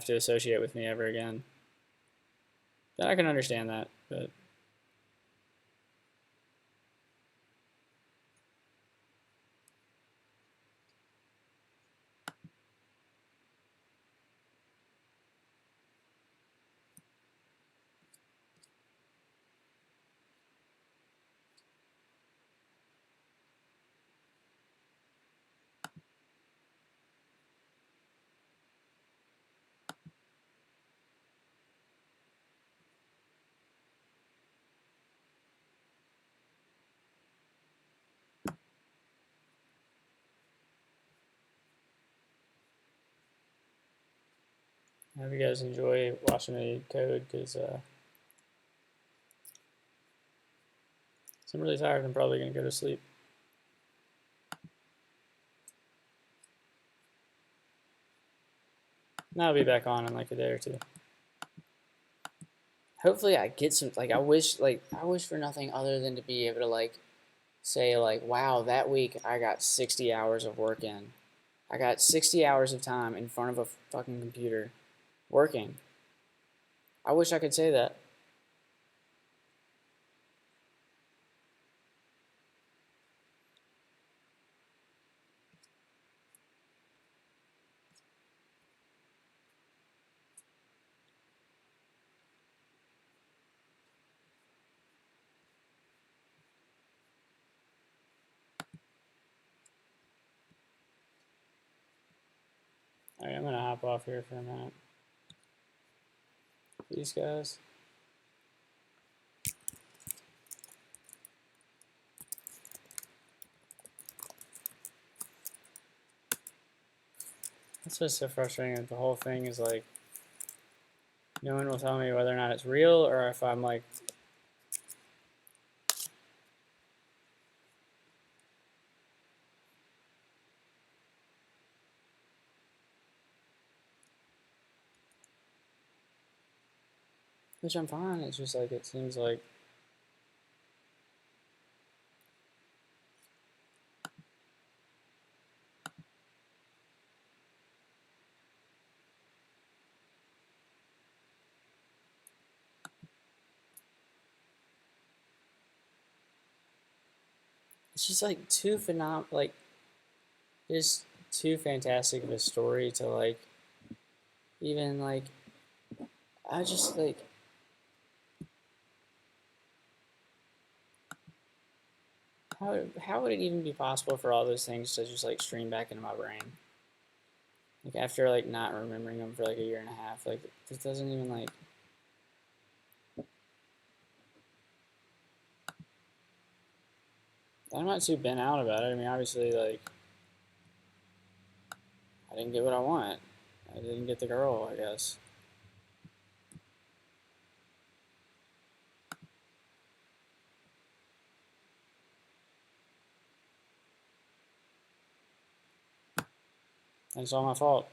to associate with me ever again. Then I can understand that, but I hope you guys enjoy watching me code because I'm really tired. I'm probably going to go to sleep. And I'll be back on in like a day or two. Hopefully I get some, like I wish for nothing other than to be able to like say like, wow, that week I got 60 hours of work in. I got 60 hours of time in front of a fucking computer working. I wish I could say that. Alright, I'm going to hop off here for a minute. Peace, guys. That's what's so frustrating. The whole thing is like, no one will tell me whether or not it's real or if I'm like, which I'm fine. It's just like, it seems like it's just like just too fantastic of a story to like even like I just like how would it even be possible for all those things to just like stream back into my brain? Like after like not remembering them for like a year and a half, like this doesn't even like. I'm not too bent out about it. I mean, obviously, like I didn't get what I want. I didn't get the girl, I guess. And it's all my fault.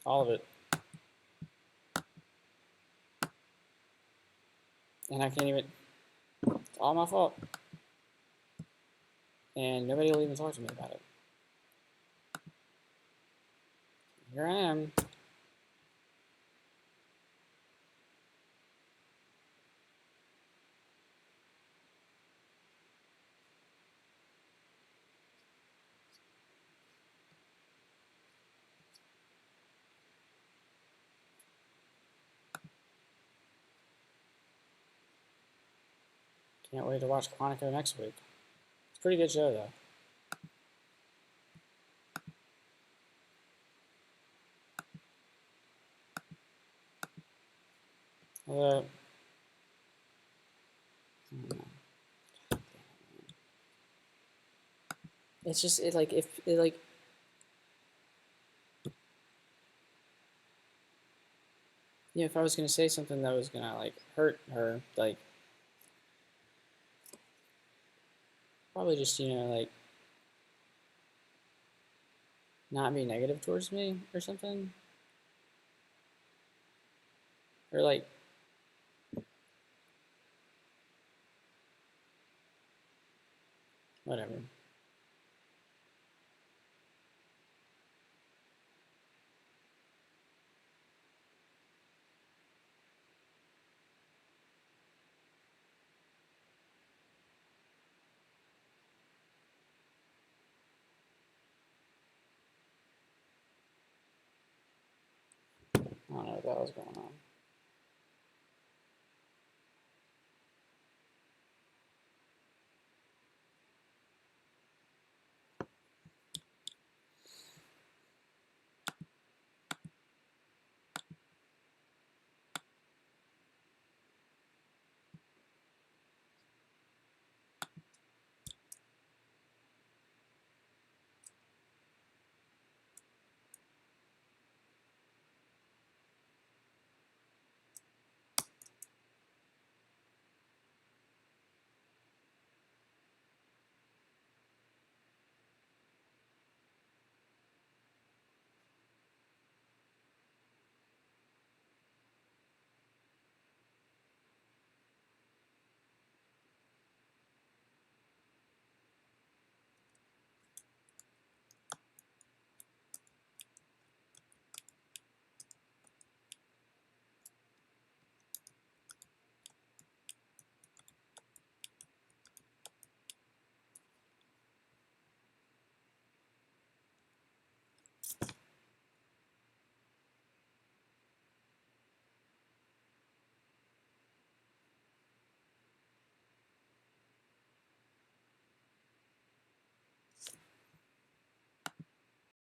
All of it. And I can't even, it's all my fault. And nobody will even talk to me about it. Here I am. Can't wait to watch Quantico next week. It's a pretty good show, though. Although, it's just, it like, if, it like, you know, if I was going to say something that was going to, like, hurt her, like, probably just, you know, like, not be negative towards me or something. Or, like, whatever. I don't know what the hell's going on.